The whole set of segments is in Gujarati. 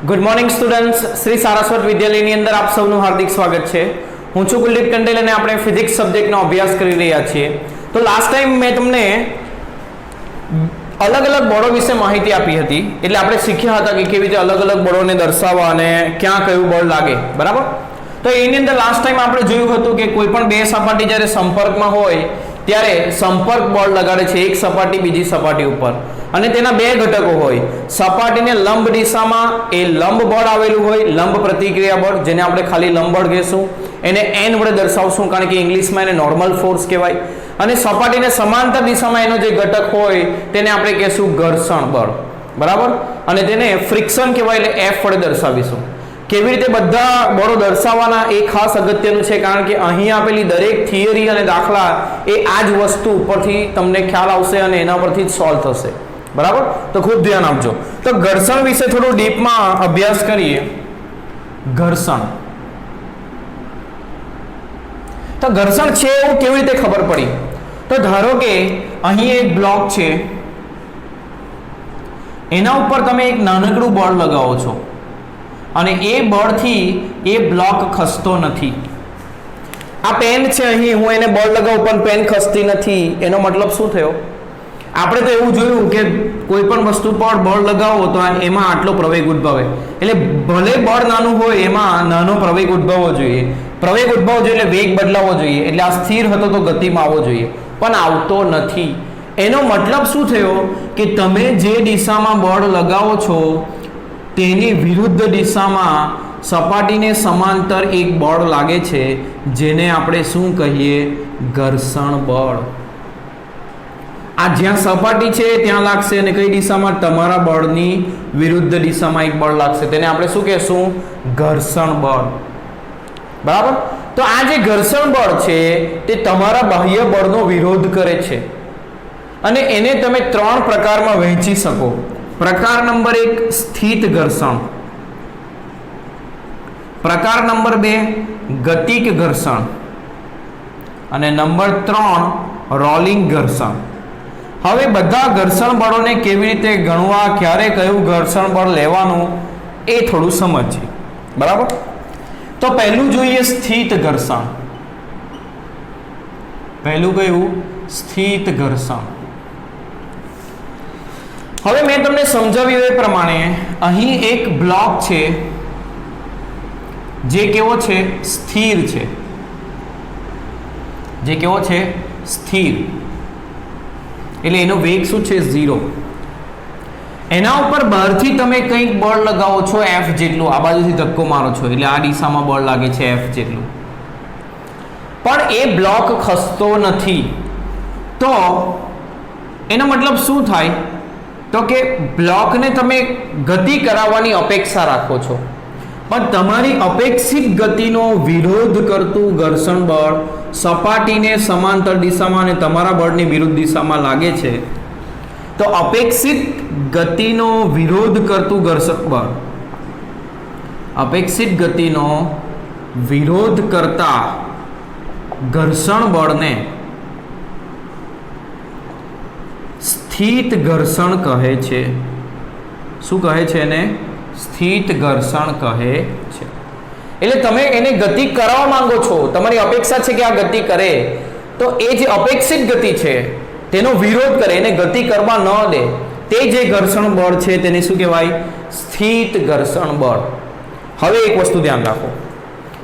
Good morning students, Shri Saraswat વિદ્યાલયની અંદર આપ સૌનું હાર્દિક સ્વાગત છે. હું છું કુલદીપ કંડેલ અને આપણે ફિઝિક્સ સબ્જેક્ટનો અભ્યાસ કરી રહ્યા છીએ. તો લાસ્ટ ટાઈમ મેં તમને અલગ અલગ બળો વિશે માહિતી આપી હતી. એટલે આપણે શીખ્યા હતા કે કેવી રીતે અલગ અલગ બળોને દર્શાવવા અને ક્યાં કયું બળ લાગે, બરાબર. તો એની અંદર લાસ્ટ ટાઈમ આપણે જોયું હતું કે કોઈ પણ બે સપાટી જ્યારે સંપર્કમાં હોય ત્યારે સંપર્ક બળ લગાડે છે એક સપાટી બીજી સપાટી ઉપર, અને તેના બે ઘટકો હોય. સપાટીને લંબ દિશામાં એ લંબ બળ આવેલું હોય, લંબ પ્રતિક્રિયા બળ, જેને આપણે ખાલી લંબ બળ કહેશું. એને n વડે દર્શાવશું કારણ કે ઇંગ્લિશમાં એને નોર્મલ ફોર્સ કહેવાય. અને સપાટીને સમાંતર દિશામાં એનો જે ઘટક હોય તેને આપણે કહેશું ઘર્ષણ બળ, બરાબર. અને તેને ફ્રિક્શન કહેવાય, એટલે f વડે દર્શાવીશું. કેવી રીતે બધા બળો દર્શાવવાના એ ખાસ અગત્યનું છે, કારણ કે અહીં આપેલી દરેક થિયરી અને દાખલા એ આ જ વસ્તુ ઉપરથી તમને ખ્યાલ આવશે અને એના પરથી જ સોલ્વ થશે, બરાબર. તો ખૂબ ધ્યાન આપજો. તો ઘર્ષણ વિશે થોડું ડીપમાં અભ્યાસ કરીએ. ઘર્ષણ, તો ઘર્ષણ છે એવું કેવી રીતે ખબર પડી? તો ધારો કે અહીં એક બ્લોક છે, એના ઉપર તમે એક નાનકડું બળ લગાવો છો અને એ બળથી એ બ્લોક ખસતો નથી. આ પેન છે, અહીં હું એને બળ લગાવું પણ પેન ખસતી નથી. એનો મતલબ શું થયો? આપણે તો એવું જોયું કે કોઈ પણ વસ્તુ પર બળ લગાવો તો એમાં આટલો પ્રવેગ ઉદ્ભવે. એટલે ભલે બળ નાનું હોય એમાં નાનો પ્રવેગ ઉદ્ભવવો જોઈએ. પ્રવેગ ઉદ્ભવવો જોઈએ એટલે વેગ બદલાવો જોઈએ. એટલે આ સ્થિર હતો તો ગતિમાં આવવો જોઈએ, પણ આવતો નથી. એનો મતલબ શું થયો કે તમે જે દિશામાં બળ લગાવો છો તેની વિરુદ્ધ દિશામાં સપાટીને સમાંતર એક બળ લાગે છે, જેને આપણે શું કહીએ? ઘર્ષણ બળ. આ જ્યાં સપાટી છે ત્યાં લાગશે અને કઈ દિશામાં? તમારા બળની વિરુદ્ધ દિશામાં એક બળ લાગશે, તેને આપણે શું કહેશું? ઘર્ષણ બળ, બરાબર. તો આ જે ઘર્ષણ બળ છે તે તમારા બાહ્ય બળનો વિરોધ કરે છે, અને એને તમે ત્રણ પ્રકારમાં વહેંચી શકો. પ્રકાર નંબર 1 સ્થિત ઘર્ષણ, પ્રકાર નંબર 2 ગતિક ઘર્ષણ, અને નંબર 3 રોલિંગ ઘર્ષણ. હવે બધા ઘર્ષણ બળોને કેવી રીતે ગણવા, ક્યારે કયું ઘર્ષણ બળ લેવાનું એ થોડું સમજીએ, બરાબર. તો પહેલું જોઈએ સ્થિત ઘર્ષણ. પહેલું કયું? સ્થિત ઘર્ષણ. હવે મેં તમને સમજાવ્યું એ પ્રમાણે અહીં એક બ્લોક છે જે કેવો છે? સ્થિર છે. જે કેવો છે? સ્થિર. એટલે એનો વેગ શું છે? 0. એના ઉપર બહારથી તમે કંઈક બળ લગાવો છો F જેટલું, આ બાજુથી ધક્કો મારો છો એટલે આ દિશામાં બળ લાગે છે F જેટલું, પણ એ બ્લોક ખસતો નથી. તો એનો મતલબ શું થાય? તો કે બ્લોકને તમે ગતિ કરાવવાની અપેક્ષા રાખો છો, પણ તમારી અપેક્ષિત ગતિનો વિરોધ કરતું ઘર્ષણ બળ સપાટીને સમાંતર દિશામાં અને તમારા બળની વિરુદ્ધ દિશામાં લાગે છે. તો અપેક્ષિત ગતિનો વિરોધ કરતું ઘર્ષણ બળ, અપેક્ષિત ગતિનો વિરોધ કરતા ઘર્ષણ બળને સ્થિત ઘર્ષણ કહે છે. શું કહે છે એને? સ્થિત ઘર્ષણ કહે છે. એટલે તમે એને ગતિ કરાવવા માંગો છો, તમારી અપેક્ષા છે કે આ ગતિ કરે, તો એ જે અપેક્ષિત ગતિ છે તેનો વિરોધ કરે, એને ગતિ કરવા ન દે, તે જે ઘર્ષણ બળ છે તેને શું કહેવાય? સ્થિત ઘર્ષણ બળ. હવે એક વસ્તુ ધ્યાન રાખો.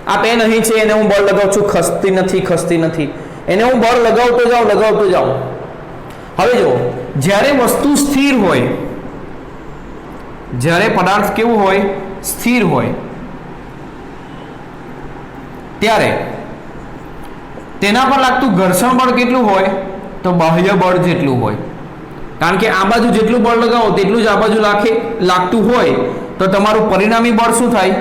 આ પેન અહીં છે, એને હું બળ લગાવું છું, ખસતી નથી, ખસતી નથી. એને હું બળ લગાવતો જાઉં. હવે જો, જ્યારે વસ્તુ સ્થિર હોય, જ્યારે પદાર્થ કેવું હોય? સ્થિર હોય, ત્યારે તેના પર લાગતું ઘર્ષણ બળ કેટલું હોય? તો બાહ્ય બળ જેટલું હોય. કારણ કે આ બાજુ જેટલું બળ લગાવો તેટલું જ આ બાજુ લાગતું હોય, તો તમારું પરિણામી બળ શું થાય?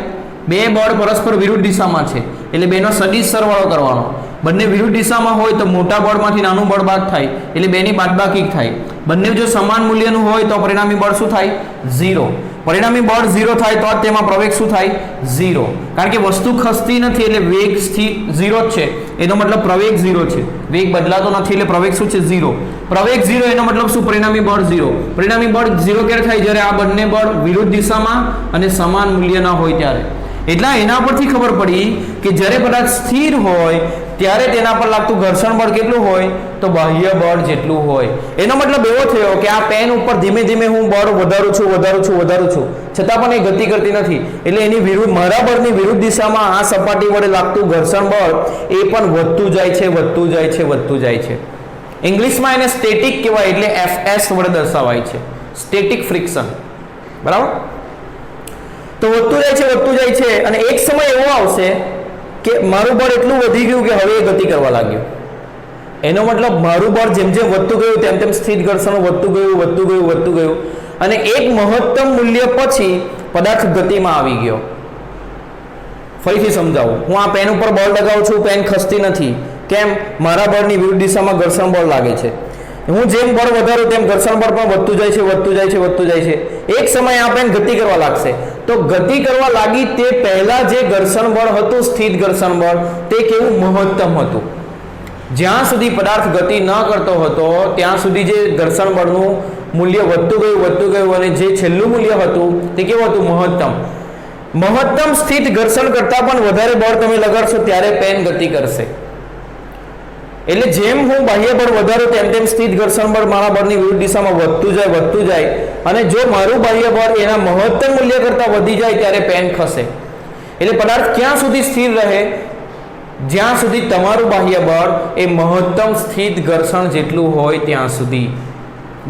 બે બળ પરસ્પર વિરુદ્ધ દિશામાં છે એટલે બેનો સદિશ સરવાળો કરવાનો. બંને વિરુદ્ધ દિશામાં હોય તો મોટા બળમાંથી નાનું બળ બાદ થાય એટલે બેની બાદબાકી થાય. બંને જો સમાન મૂલ્યનું હોય તો પરિણામી બળ શું થાય? 0. પરિણામી બળ 0 થાય તો જ તેમાં પ્રવેગ શું થાય 0, કારણ કે વસ્તુ ખસતી નથી એટલે વેગ 0 જ છે, એનો મતલબ પ્રવેગ 0 છે, વેગ બદલાતો નથી એટલે પ્રવેગ શું છે 0, પ્રવેગ 0 એનો મતલબ શું પરિણામી બળ 0, પરિણામી બળ 0 ક્યારે થાય જ્યારે આ બંને બળ વિરુદ્ધ દિશામાં અને સમાન મૂલ્યના હોય ત્યારે, એટલે એના પરથી ખબર પડી કે જ્યારે પદાર્થ સ્થિર હોય ત્યારે તેના પર લાગતું ઘર્ષણ બળ કેટલું હોય તો બાહ્ય બળ જેટલું હોય, એનો મતલબ એવો થયો કે આ પેન ઉપર ધીમે ધીમે હું બળ વધારું છું છતાં પણ એ ગતિ કરતી નથી, એટલે એની વિરુદ્ધ મારા બળની વિરુદ્ધ દિશામાં આ સપાટી વડે લાગતું ઘર્ષણ બળ એ પણ વધતું જાય છે. ઇંગ્લિશમાં એને સ્ટેટિક કહેવાય, એટલે FS વડે દર્શાવાય છે, સ્ટેટિક ફ્રિક્શન. બરાબર, તો વધતું જાય છે અને એક સમય એવો આવશે કે મારું બળ એટલું વધી ગયું કે હવે એ ગતિ કરવા લાગ્યું, એનો મતલબ મારું બળ જેમ જેમ વધતું ગયું તેમ તેમ સ્થિત ઘર્ષણ વધતું ગયું અને એક મહત્તમ મૂલ્ય પછી પદાર્થ ગતિમાં આવી ગયો. ફરીથી સમજાવું, હું આ પેન ઉપર બળ લગાવું છું, પેન ખસતી નથી, કેમ? મારા બળની વિરુદ્ધ દિશામાં ઘર્ષણ બળ લાગે છે, હું જેમ બળ વધારું તેમ ઘર્ષણ બળ પણ વધતું જાય છે. એક સમયે આ પેન ગતિ કરવા લાગશે, તો ગતિ કરવા લાગી તે પહેલા જે ઘર્ષણ બળ હતું, સ્થિત ઘર્ષણ બળ, તે કેવું મહત્તમ હતું. જ્યાં સુધી પદાર્થ ગતિ ન કરતો હતો ત્યાં સુધી જે ઘર્ષણ બળનું મૂલ્ય વધતું ગયું અને જે છેલ્લું મૂલ્ય હતું તે કેવું હતું? મહત્તમ સ્થિત ઘર્ષણ કરતા પણ વધારે બળ તમે લગાડશો ત્યારે પેન ગતિ કરશે. એટલે જેમ હું બાહ્ય બળ વધારું તેમ તેમ સ્થિત ઘર્ષણ બળ મારા બળની વિરુદ્ધ દિશામાં વધતું જાય અને જો મારું બાહ્ય બળ એના મહત્તમ મૂલ્ય કરતા વધી જાય ત્યારે પેન ખસે. એટલે પદાર્થ ક્યાં સુધી સ્થિર રહે? જ્યાં સુધી તમારું બાહ્ય બળ એ મહત્તમ સ્થિત ઘર્ષણ જેટલું હોય ત્યાં સુધી.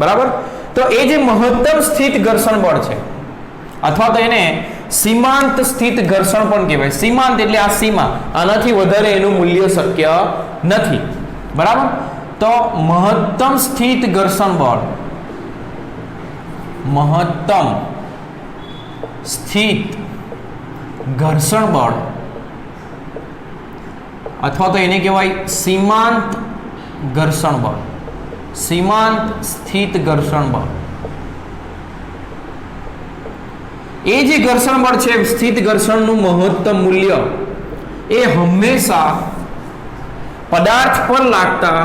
બરાબર, તો એ જે મહત્તમ સ્થિત ઘર્ષણ બળ છે અથવા તો એને સીમાંત સ્થિત ઘર્ષણ પણ કહેવાય. સીમાંત એટલે આ સીમા, આનાથી વધારે એનું મૂલ્ય શક્ય નથી. બરાબર, તો મહત્તમ સ્થિત ઘર્ષણ બળ, મહત્તમ સ્થિત ઘર્ષણ બળ અથવા તો એને કહેવાય સીમાંત ઘર્ષણ બળ, સીમાંત સ્થિત ઘર્ષણ બળ. એ જે ઘર્ષણ બળ છે, સ્થિત ઘર્ષણનું મહત્તમ મૂલ્ય એ હંમેશા પદાર્થ પર લાગતા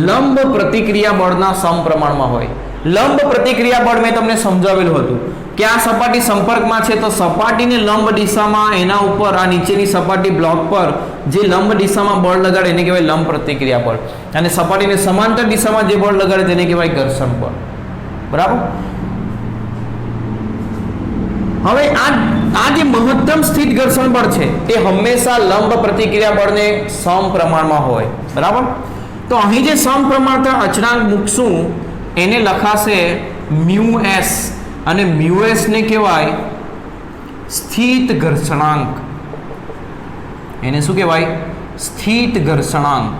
લંબ પ્રતિક્રિયા બળના સમપ્રમાણમાં હોય. લંબ પ્રતિક્રિયા બળ મેં તમને સમજાવેલું હતું કે આ સપાટી સંપર્કમાં છે તો સપાટીને લંબ દિશામાં એના ઉપર આ નીચેની સપાટી બ્લોક પર જે લંબ દિશામાં બળ લગાડે એને કહેવાય લંબ પ્રતિક્રિયા બળ, અને સપાટીને સમાંતર દિશામાં જે બળ લગાડે તેને કહેવાય ઘર્ષણ બળ. બરાબર, હવે આ જે મહત્તમ સ્થિત ઘર્ષણ બળ છે તે હંમેશા લંબ પ્રતિક્રિયા બળને સમપ્રમાણમાં હોય. બરાબર, તો અહીં જે સમપ્રમાણતા અચળાંક મૂકશું એને લખાશે મ્યુએસ, અને મ્યુએસ ને કહેવાય સ્થિત ઘર્ષણાંક. એને શું કહેવાય? સ્થિત ઘર્ષણાંક.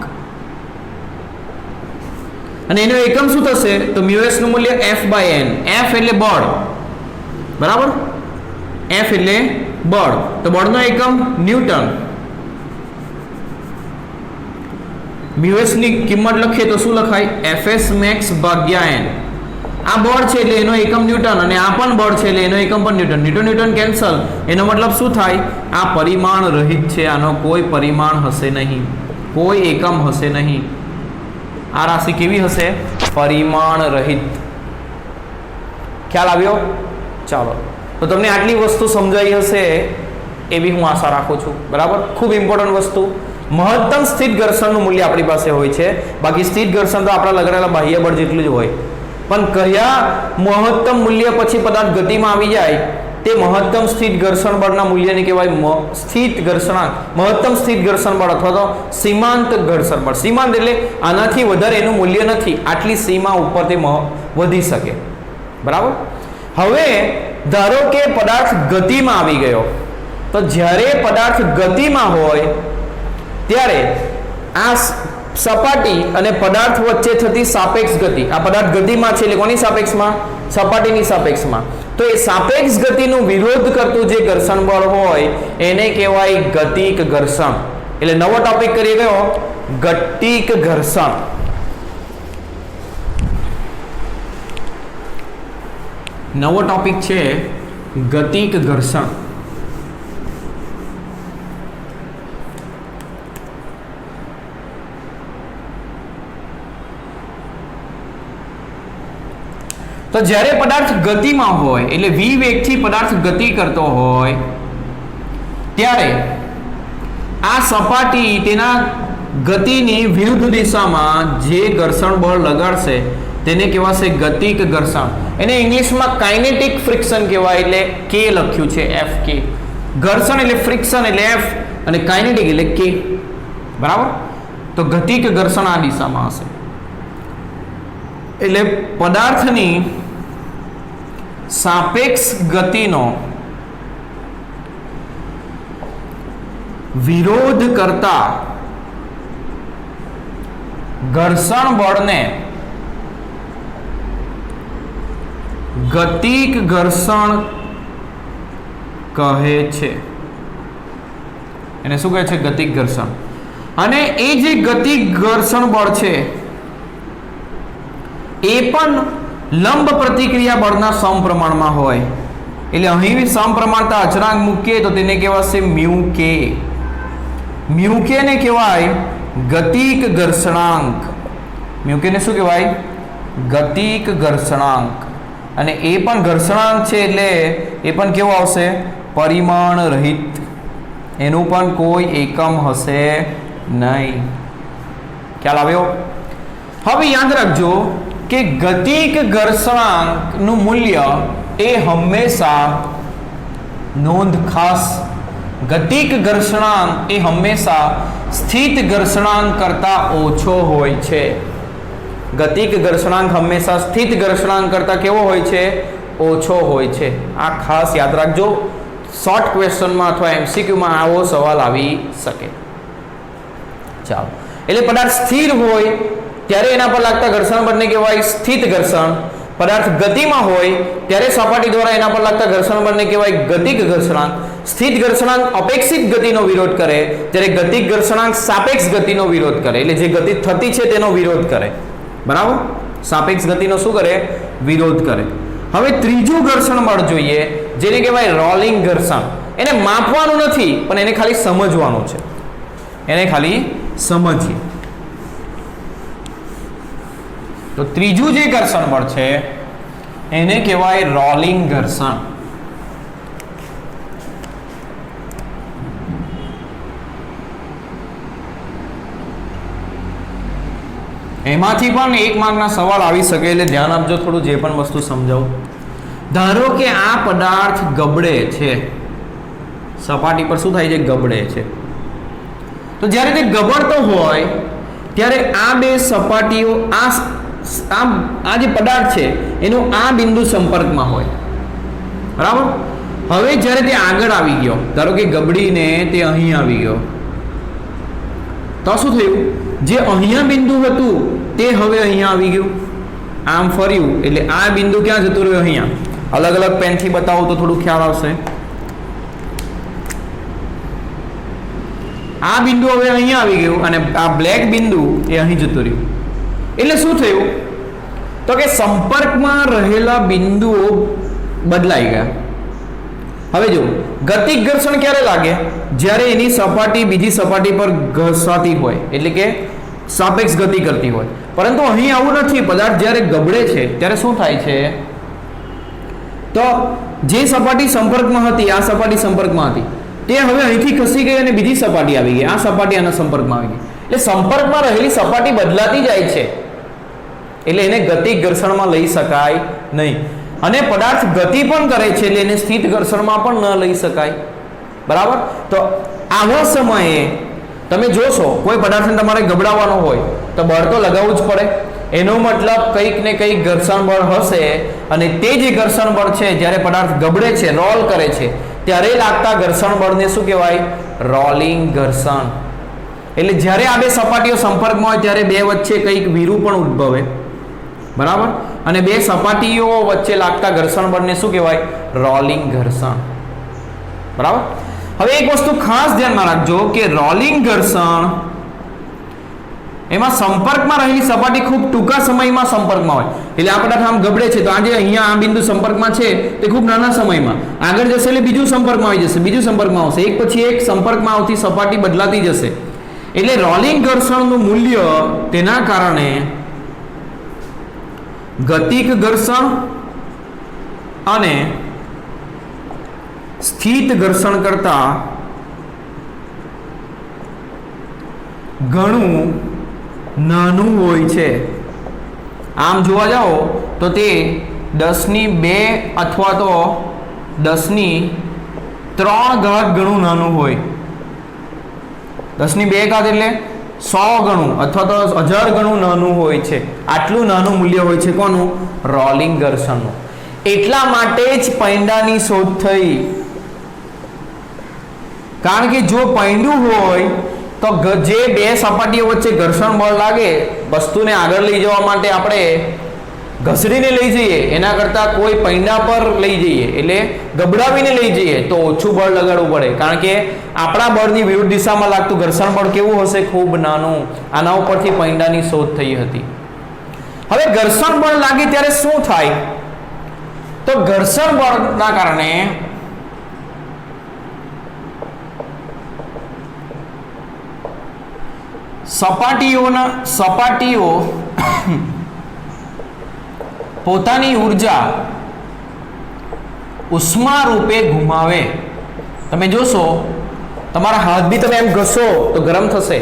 અને એનો એકમ શું થશે તો મ્યુએસ નું મૂલ્ય F/n. F એટલે બળ, બરાબર, F એટલે બળ, તો બળનો એકમ ન્યૂટન. મ્યુએસ ની કિંમત લખીએ તો શું લખાય? Fs max ભાગ્યા n. આ બળ છે એટલે એનો એકમ ન્યૂટન, અને આ પણ બળ છે એટલે એનો એકમ પણ ન્યૂટન. ન્યૂટન કેન્સલ, એનો મતલબ શું થાય? આ પરિમાણ રહિત છે, આનો કોઈ પરિમાણ હશે નહીં, કોઈ એકમ હશે નહીં. આ રાશિ કેવી હશે? પરિમાણ રહિત. ખ્યાલ આવ્યો? ચાલો, તો તમને આટલી વસ્તુ સમજાઈ હશે એવી હું આશા રાખું છું. બરાબર, ખૂબ ઇમ્પોર્ટન્ટ વસ્તુ. મહત્તમ સ્થિત ઘર્ષણનું મૂલ્ય આપણી પાસે હોય છે, બાકી સ્થિત ઘર્ષણ તો આપણા લગાડેલા બાહ્ય બળ જેટલું જ હોય. પણ કયા મહત્તમ મૂલ્ય પછી પદાર્થ ગતિમાં આવી જાય તે મહત્તમ સ્થિત ઘર્ષણ બળના મૂલ્યને કહેવાય સ્થિત ઘર્ષણાંક, મહત્તમ સ્થિત ઘર્ષણ બળ અથવા તો સીમાંત ઘર્ષણ બળ. સીમાંત એટલે આનાથી વધારે એનું મૂલ્ય નથી, આટલી સીમા ઉપર તે વધી શકે. બરાબર, હવે ધારો કે પદાર્થ ગતિમાં આવી ગયો, તો જ્યારે પદાર્થ ગતિમાં હોય ત્યારે આ સપાટી અને પદાર્થ વચ્ચે થતી સાપેક્ષ ગતિ, આ પદાર્થ ગતિમાં છે એટલે કોની સાપેક્ષમાં? સપાટીની સાપેક્ષમાં. તો એ સાપેક્ષ ગતિનું વિરોધ કરતું જે ઘર્ષણ બળ હોય એને કહેવાય ગતિક ઘર્ષણ. એટલે નવો ટોપિક કરીએ કયો? ગતિક ઘર્ષણ. નવો ટોપિક છે ગતિક ઘર્ષણ. તો જ્યારે પદાર્થ ગતિમાં હોય એટલે v વેગથી પદાર્થ ગતિ કરતો હોય ત્યારે આ સપાટી તેના ગતિની વિરુદ્ધ દિશામાં જે ઘર્ષણ બળ લગાડશે તેને કહેવાશે ગતિક ઘર્ષણ. એને ઇંગ્લિશમાં કાઇનેટિક ફ્રિક્શન કહેવાય, એટલે કે લખ્યું છે એફ કે. ઘર્ષણ એટલે ફ્રિક્શન એટલે એફ અને કાઇનેટિક એટલે કે. બરાબર. તો ગતિક ઘર્ષણ આ દિશામાં હશે એટલે પદાર્થની સાપેક્ષ ગતિનો વિરોધ કરતા ઘર્ષણ બળને ગતિક ઘર્ષણ કહે છે. એને શું કહે છે? ગતિક ઘર્ષણ. અને એ જે ગતિક ઘર્ષણ બળ છે એ પણ લંબ પ્રતિક્રિયા બળના સમપ્રમાણમાં હોય. એટલે અહીં સમપ્રમાણતા અચળાંક મૂકીએ તો તેને કહેવાશે મ્યુ કે. મ્યુ કે ને કહેવાય ગતિક ઘર્ષણાંક. મ્યુ કે ને શું કહેવાય? ગતિક ઘર્ષણાંક. અને એ પણ ઘર્ષણાંક છે એટલે એ પણ કેવો આવશે? પરિમાણ રહિત. એનું પણ કોઈ એકમ હશે નહીં. ખ્યાલ આવ્યો? હવે યાદ રાખજો કે ગતિક ઘર્ષણાંકનું મૂલ્ય એ હંમેશા, નોંધ ખાસ, ગતિક ઘર્ષણાંક એ હંમેશા સ્થિત ઘર્ષણાંક કરતા ઓછો હોય છે. ગતિક ઘર્ષણાંક હંમેશા સ્થિત ઘર્ષણાંક કરતા કેવો હોય છે? ઓછો હોય છે. આ ખાસ યાદ રાખજો. શોર્ટ ક્વેશ્ચનમાં અથવા એમસીક્યુમાં આવો સવાલ આવી શકે. ચાલો, એટલે પદાર્થ સ્થિર હોય ત્યારે એના પર લાગતા ઘર્ષણ બળને કહેવાય સ્થિત ઘર્ષણ. પદાર્થ ગતિમાં હોય ત્યારે સપાટી દ્વારા એના પર લાગતા ઘર્ષણ બળને કહેવાય ગતિક ઘર્ષણાંક. સ્થિત ઘર્ષણાંક અપેક્ષિત ગતિનો વિરોધ કરે, જ્યારે ગતિક ઘર્ષણાંક સાપેક્ષ ગતિનો વિરોધ કરે. એટલે જે ગતિ થતી છે તેનો વિરોધ કરે. બરાબર. સાપેક્ષ ગતિનો શું કરે? વિરોધ કરે. હવે ત્રીજું ઘર્ષણ બળ જોઈએ, જેને કહેવાય રોલિંગ ઘર્ષણ. એને માપવાનું નથી પણ એને ખાલી સમજવાનું છે. એને ખાલી સમજીએ. તો ત્રીજું જે ઘર્ષણ બળ છે એને કહેવાય રોલિંગ ઘર્ષણ. એમાંથી પણ એક માર્કના સવાલ આવી શકે એટલે ધ્યાન આપજો થોડું, જે પણ વસ્તુ સમજાવું. ધારો કે આ પદાર્થ ગબડે છે, સપાટી પર શું થાય છે? ગબડે છે. તો જ્યારે તે ગબડતો હોય ત્યારે આ બે સપાટીઓ આ જે પદાર્થ છે એનો આ બિંદુ સંપર્કમાં હોય. બરાબર. હવે જ્યારે તે આગળ આવી ગયો, ધારો કે ગબડીને તે અહીં આવી ગયો, તો શું થયું? જે અહીંયા બિંદુ હતું તે હવે અહીંયા આવી ગયું. આમ ફર્યું એટલે આ બિંદુ ક્યાં જતું રહ્યું? અહીંયા. અલગ અલગ પેનથી બતાવો તો થોડું ખ્યાલ આવશે. આ બિંદુ હવે અહીંયા આવી ગયું અને આ બ્લેક બિંદુ એ અહીં જતું રહ્યું. એટલે શું થયું? તો કે સંપર્કમાં રહેલા બિંદુઓ બદલાઈ ગયા. હવે જો ગતિક ઘર્ષણ ક્યારે લાગે? જ્યારે એની સપાટી બીજી સપાટી પર ઘસાતી હોય, એટલે કે સાપેક્ષ ગતિ કરતી હોય. પરંતુ અહીં આવું નથી. પદાર્થ જ્યારે ગબડે છે ત્યારે શું થાય છે? તો જે સપાટી સંપર્કમાં હતી, આ સપાટી સંપર્કમાં હતી, તે હવે અહીંથી ખસી ગઈ અને બીજી સપાટી આવી ગઈ. આ સપાટી આના સંપર્કમાં આવી ગઈ. એટલે સંપર્કમાં રહેલી સપાટી બદલાતી જાય છે. એટલે એને ગતિક ઘર્ષણમાં લઈ શકાય નહીં. અને પદાર્થ ગતિ પણ કરે છે એટલે એને સ્થિત ઘર્ષણમાં પણ ન લઈ શકાય. બરાબર. તો આવા સમયે તમે જોશો કોઈ પદાર્થને તમારે ગબડાવવાનો હોય તો બળ તો લગાવવું જ પડે. એનો મતલબ કંઈક ને કંઈક ઘર્ષણ બળ હશે અને તે જે ઘર્ષણ બળ છે જ્યારે પદાર્થ ગબડે છે, રોલ કરે છે, ત્યારે લાગતા ઘર્ષણ બળને શું કહેવાય? રોલિંગ ઘર્ષણ. એટલે જ્યારે આ બે સપાટીઓ સંપર્કમાં હોય ત્યારે બે વચ્ચે કંઈક વિરુ પણ ઉદ્ભવે. બરાબર. અને બે સપાટીઓ વચ્ચે લાગતા ઘર્ષણ બળને શું કહેવાય? રોલિંગ ઘર્ષણ. બરાબર. હવે એક વસ્તુ ખાસ ધ્યાનમાં રાખજો કે રોલિંગ ઘર્ષણ એમાં સંપર્કમાં રહેલી સપાટી ખૂબ ટૂંકા સમયમાં સંપર્કમાં હોય, એટલે આ પદાર્થ આમ ગબડે છે તો આજે અહીંયા આ બિંદુ સંપર્કમાં છે તે ખૂબ નાના સમયમાં આગળ જશે એટલે બીજું સંપર્કમાં આવી જશે, બીજું સંપર્કમાં આવશે, એક પછી એક સંપર્કમાં આવતી સપાટી બદલાતી જશે. એટલે રોલિંગ ઘર્ષણનું મૂલ્ય તેના કારણે ગતિક ઘર્ષણ અને સ્થિત ઘર્ષણ કરતા ઘણું નાનું હોય છે. આમ જોવા જાઓ તો તે 10⁻2 અથવા તો 10⁻3 ઘાત ગણું નાનું હોય. 10⁻2 ઘાત એટલે 100 ગણું અથવા તો 1000 ગણું નાનું હોય છે. આટલું નાનું મૂલ્ય હોય છે કોનું? રોલિંગ ઘર્ષણનું. એટલા માટે જ પૈંડાની શોધ થઈ. કારણ કે જો પૈંડું હોય તો જે બે સપાટીઓ વચ્ચે ઘર્ષણ બળ લાગે, વસ્તુને આગળ લઈ જવા માટે આપણે ઘસડીને લઈ જઈએ એના કરતાં કોઈ પૈંડા પર લઈ જઈએ એટલે ગબડાવીને લઈ જઈએ તો ઓછું બળ લગાડવું પડે. કારણ કે આપણા બળની વિરુદ્ધ દિશામાં લાગતું ઘર્ષણ બળ કેવું હશે? ખૂબ નાનું. આના ઉપરથી પૈંડાની શોધ થઈ હતી. હવે ઘર્ષણ બળ લાગે ત્યારે શું થાય? તો ઘર્ષણ બળના કારણે સપાટીઓ પોતાની ઉર્જા ઉષ્મા રૂપે ગુમાવે. તમે જોશો તમારા હાથ બી તમે એમ ઘસો તો ગરમ થશે,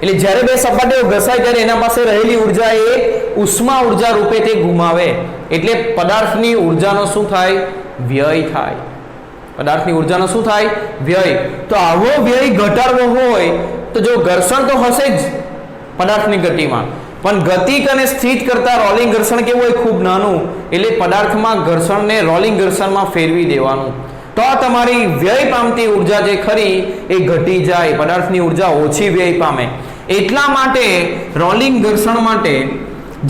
એટલે જ્યારે બે સપાટીઓ ઘસાય ત્યારે એના પાસે રહેલી ઉર્જા એ ઉષ્મા ઉર્જા રૂપે તે ગુમાવે. એટલે પદાર્થની ઉર્જાનો શું થાય? વ્યય થાય. પદાર્થની ઉર્જાનો શું થાય? વ્યય. તો આવો વ્યય ઘટાડવો હોય તો જો ઘર્ષણ તો હશે જ પદાર્થની ગતિમાં, પણ ગતિક અને સ્થિત કરતા રોલિંગ ઘર્ષણ કેવું હોય? ખૂબ નાનું. એટલે પદાર્થમાં ઘર્ષણને રોલિંગ ઘર્ષણમાં ફેરવી દેવાનું, તો તમારી વ્યય પામતી ઉર્જા જે ખરી એ ઘટી જાય, પદાર્થની ઉર્જા ઓછી વ્યય પામે. એટલા માટે રોલિંગ ઘર્ષણ માટે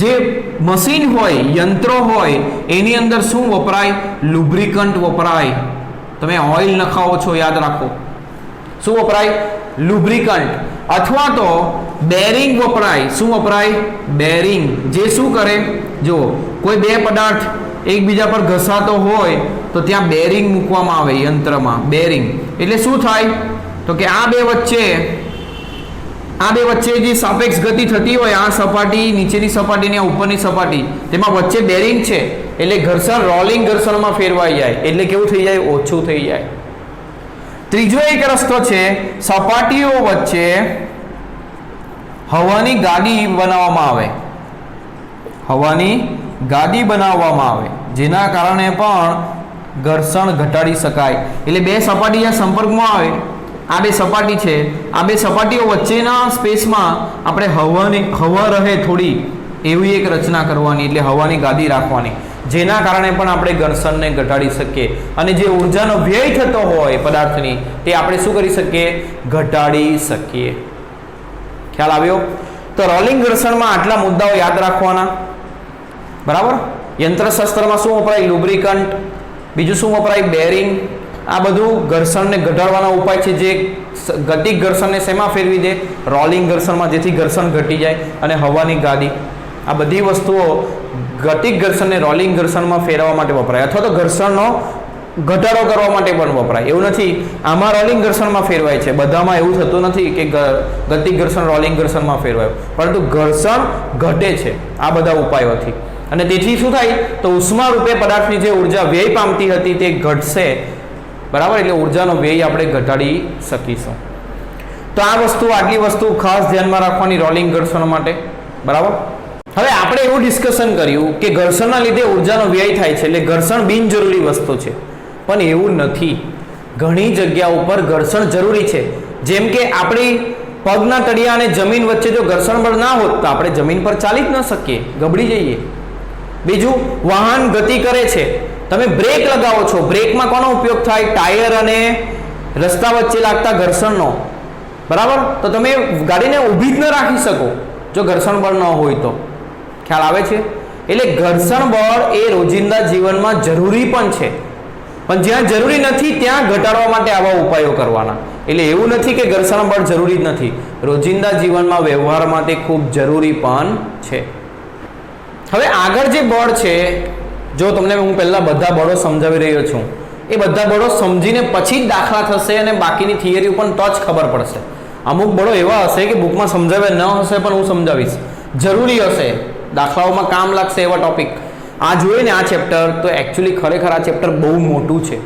જે મશીન હોય, યંત્રો હોય, એની અંદર શું વપરાય? લુબ્રિકન્ટ વપરાય. તમે ઓઇલ નખાવો છો, યાદ રાખો. શું વપરાય? લુબ્રિકન્ટ. અથવા તો બેરિંગ વપરાય. શું વપરાય? બેરિંગ. જે શું કરે? જો કોઈ બે પદાર્થ એકબીજા પર ઘસાતો હોય તો ત્યાં બેરિંગ મૂકવામાં આવે યંત્રમાં. બેરિંગ એટલે શું થાય? તો કે આ બે વચ્ચે જે સાપેક્ષ ગતિ થતી હોય, આ સપાટી, નીચેની સપાટી ને ઉપરની સપાટી, તેમાં વચ્ચે બેરિંગ છે એટલે ઘર્ષણ રોલિંગ ઘર્ષણમાં ફેરવાઈ જાય. એટલે કેવું થઈ જાય? ઓછું થઈ જાય. ત્રીજો એક રસ્તો છે, સપાટીઓ વચ્ચે હવાની ગાદી બનાવવામાં આવે. હવાની ગાદી બનાવવામાં આવે જેના કારણે પણ ઘર્ષણ ઘટાડી શકાય. એટલે બે સપાટી જ્યાં સંપર્કમાં આવે, આ બે સપાટી છે, આ બે સપાટીઓ વચ્ચેના સ્પેસમાં આપણે હવા રહે થોડી એવી એક રચના કરવાની, એટલે હવાની ગાદી રાખવાની, જેના કારણે પણ આપણે ઘર્ષણને ઘટાડી શકીએ અને જે ઉર્જાનો વ્યય થતો હોય પદાર્થની તે આપણે શું કરી શકીએ? ઘટાડી શકીએ. ખ્યાલ આવ્યો? તો રોલિંગ ઘર્ષણમાં આટલા મુદ્દાઓ યાદ રાખવાના. બરાબર? યંત્રશાસ્ત્રમાં શું વપરાય? લુબ્રિકન્ટ. બીજું શું વપરાય? બેરિંગ. આ બધું ઘર્ષણને ઘટાડવાના ઉપાય છે જે ગતિક ઘર્ષણને શેમાં ફેરવી દે? રોલિંગ ઘર્ષણમાં, જેથી ઘર્ષણ ઘટી જાય. અને હવાની ગાદી, આ બધી વસ્તુઓ ગતિક ઘર્ષણને રોલિંગ ઘર્ષણમાં ફેરવવા માટે વપરાય, અથવા તો ઘર્ષણનો ઘટાડો કરવા માટે પણ વપરાય. એવું નથી આમાં રોલિંગ ઘર્ષણમાં ફેરવાય છે, બધામાં એવું થતું નથી કે ગતિક ઘર્ષણ રોલિંગ ઘર્ષણમાં ફેરવાય, પરંતુ ઘર્ષણ ઘટે છે આ બધા ઉપાયોથી. અને તેથી શું થાય? તો ઉષ્મા રૂપે પદાર્થની જે ઉર્જા વ્યય પામતી હતી તે ઘટશે. બરાબર? એટલે ઉર્જાનો વ્યય આપણે ઘટાડી શકીશું. તો આ વસ્તુ, આટલી વસ્તુ ખાસ ધ્યાનમાં રાખવાની રોલિંગ ઘર્ષણ માટે. બરાબર? હવે આપણે એવું ડિસ્કશન કર્યું કે ઘર્ષણના લીધે ઉર્જાનો વ્યય થાય છે, એટલે ઘર્ષણ બિનજરૂરી વસ્તુ છે. પણ એવું નથી. ઘણી જગ્યા ઉપર ઘર્ષણ જરૂરી છે. જેમ કે આપણી પગના તળિયા અને જમીન વચ્ચે જો ઘર્ષણ બળ ના હોત તો આપણે જમીન પર ચાલી જ ન શકીએ, ગબડી જઈએ. બીજું, વાહન ગતિ કરે છે, તમે બ્રેક લગાવો છો, બ્રેકમાં કોનો ઉપયોગ થાય? ટાયર અને રસ્તા વચ્ચે લાગતા ઘર્ષણનો. બરાબર? તો તમે ગાડીને ઊભી જ ન રાખી શકો જો ઘર્ષણ બળ ન હોય તો. ખ્યાલ આવે છે? એટલે ઘર્ષણ બળ એ રોજિંદા જીવનમાં જરૂરી પણ છે. પણ જ્યાં જરૂરી નથી ત્યાં ઘટાડવા માટે આવા ઉપાયો કરવાના. એટલે એવું નથી કે ઘર્ષણ બળ જરૂરી જ નથી, રોજિંદા જીવનમાં વ્યવહારમાં તે ખૂબ જરૂરી પણ છે. હવે આગળ જે બળ છે, જો તમને હું પહેલા બધા બળો સમજાવી રહ્યો છું, એ બધા બળો સમજીને પછી જ દાખલા થશે અને બાકીની થિયરી પણ તો જ ખબર પડશે. અમુક બળો એવા હશે કે બુકમાં સમજાવ્યા ન હશે પણ હું સમજાવીશ, જરૂરી હશે, દાખલાઓમાં કામ લાગશે એવા ટોપિક. આ જોઈએ ને આ ચેપ્ટર, તો એકચ્યુઅલી ખરેખર આ ચેપ્ટર બહુ મોટું છે,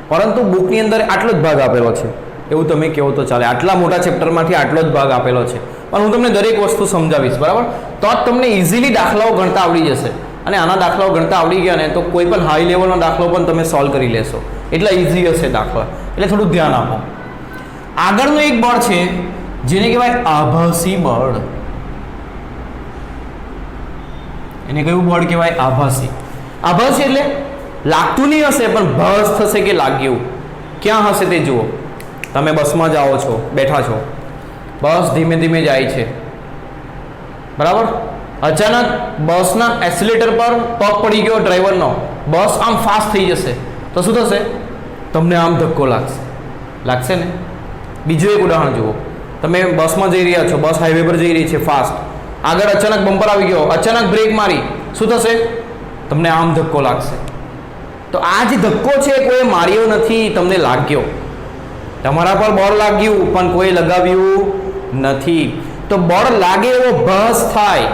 પરંતુ બુકની અંદર આટલો જ ભાગ આપેલો છે એવું તમે કહો તો ચાલે. આટલા મોટા ચેપ્ટરમાંથી આટલો જ ભાગ આપેલો છે, પણ હું તમને દરેક વસ્તુ સમજાવીશ, બરાબર? તો જ તમને ઇઝીલી દાખલાઓ ગણતા આવડી જશે. અને આના દાખલાઓ ગણતા આવડી ગયા ને તો કોઈ પણ હાઈ લેવલનો દાખલો પણ તમે સોલ્વ કરી લેશો, એટલા ઇઝી હશે દાખલા. એટલે થોડું ધ્યાન આપો. આગળનું એક બળ છે જેને કહેવાય આભાસી બળ. એને કયું બળ કહેવાય? આભાસી. આભાસી એટલે લાગતું નહીં હશે પણ ભાસ થશે કે લાગ્યું. ક્યાં હશે તે જુઓ. તમે બસમાં જાઓ છો, બેઠા છો, બસ ધીમે ધીમે જાય છે, બરાબર? અચાનક બસના એક્સિલેટર પર પગ પડી ગયો ડ્રાઈવરનો, બસ આમ ફાસ્ટ થઈ જશે તો શું થશે? તમને આમ ધક્કો લાગશે ને? બીજું એક ઉદાહરણ જુઓ. તમે બસમાં જઈ રહ્યા છો, બસ હાઈવે પર જઈ રહી છે ફાસ્ટ, આગળ અચાનક બમ્પર આવી ગયો, અચાનક બ્રેક મારી, શું થશે? તમને આમ ધક્કો લાગશે. તો આ જે ધક્કો છે કોઈ માર્યો નથી, તમને લાગ્યો. તમારા પર બળ લાગ્યું પણ કોઈ લગાવ્યું નથી. તો બળ લાગે એવો ભાસ થાય,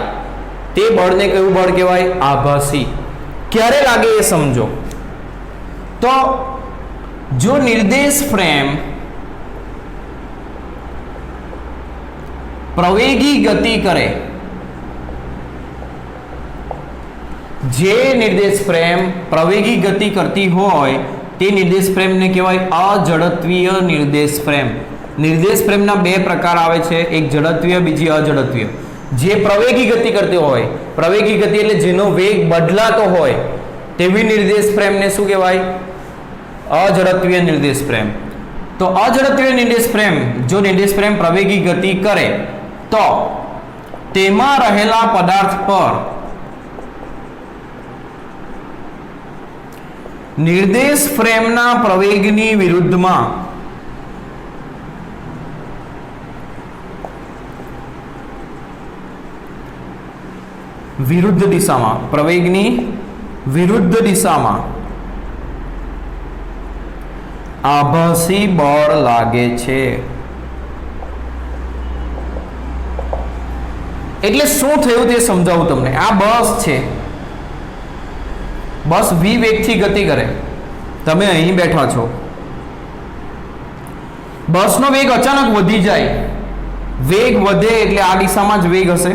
તે બળને કયું બળ કહેવાય? આભાસી. ક્યારે લાગે એ સમજો. તો જો નિર્દેશ ફ્રેમ પ્રવેગી ગતિ કરે, જે નિર્દેશ ફ્રેમ પ્રવેગી ગતિ કરતી હોય તે નિર્દેશ ફ્રેમને કહેવાય અજડત્વીય નિર્દેશ ફ્રેમ. નિર્દેશ ફ્રેમના બે પ્રકાર આવે છે, એક ઝડત્વીય, બીજી અઝડત્વીય. જે પ્રવેગી ગતિ કરતી હોય, પ્રવેગી ગતિ એટલે જેનો વેગ બદલાતો હોય તેવી નિર્દેશ ફ્રેમને શું કહેવાય? અઝડત્વીય નિર્દેશ ફ્રેમ. તો અઝડત્વીય નિર્દેશ ફ્રેમ, જો નિર્દેશ ફ્રેમ પ્રવેગી ગતિ કરે તો તેમાં રહેલા પદાર્થ પર નિર્દેશ ફ્રેમના પ્રવેગની વિરુદ્ધમાં વિરુદ્ધ દિશામાં, પ્રવેગની વિરુદ્ધ દિશામાં આભાસી બળ લાગે છે. એટલે શું થયું તે સમજાવું તમને. આ બસ છે, બસ v વેગથી ગતિ કરે, તમે અહીં બેઠા છો, બસનો વેગ અચાનક વધી જાય, વેગ વધે એટલે આ દિશામાં જ વેગ હશે,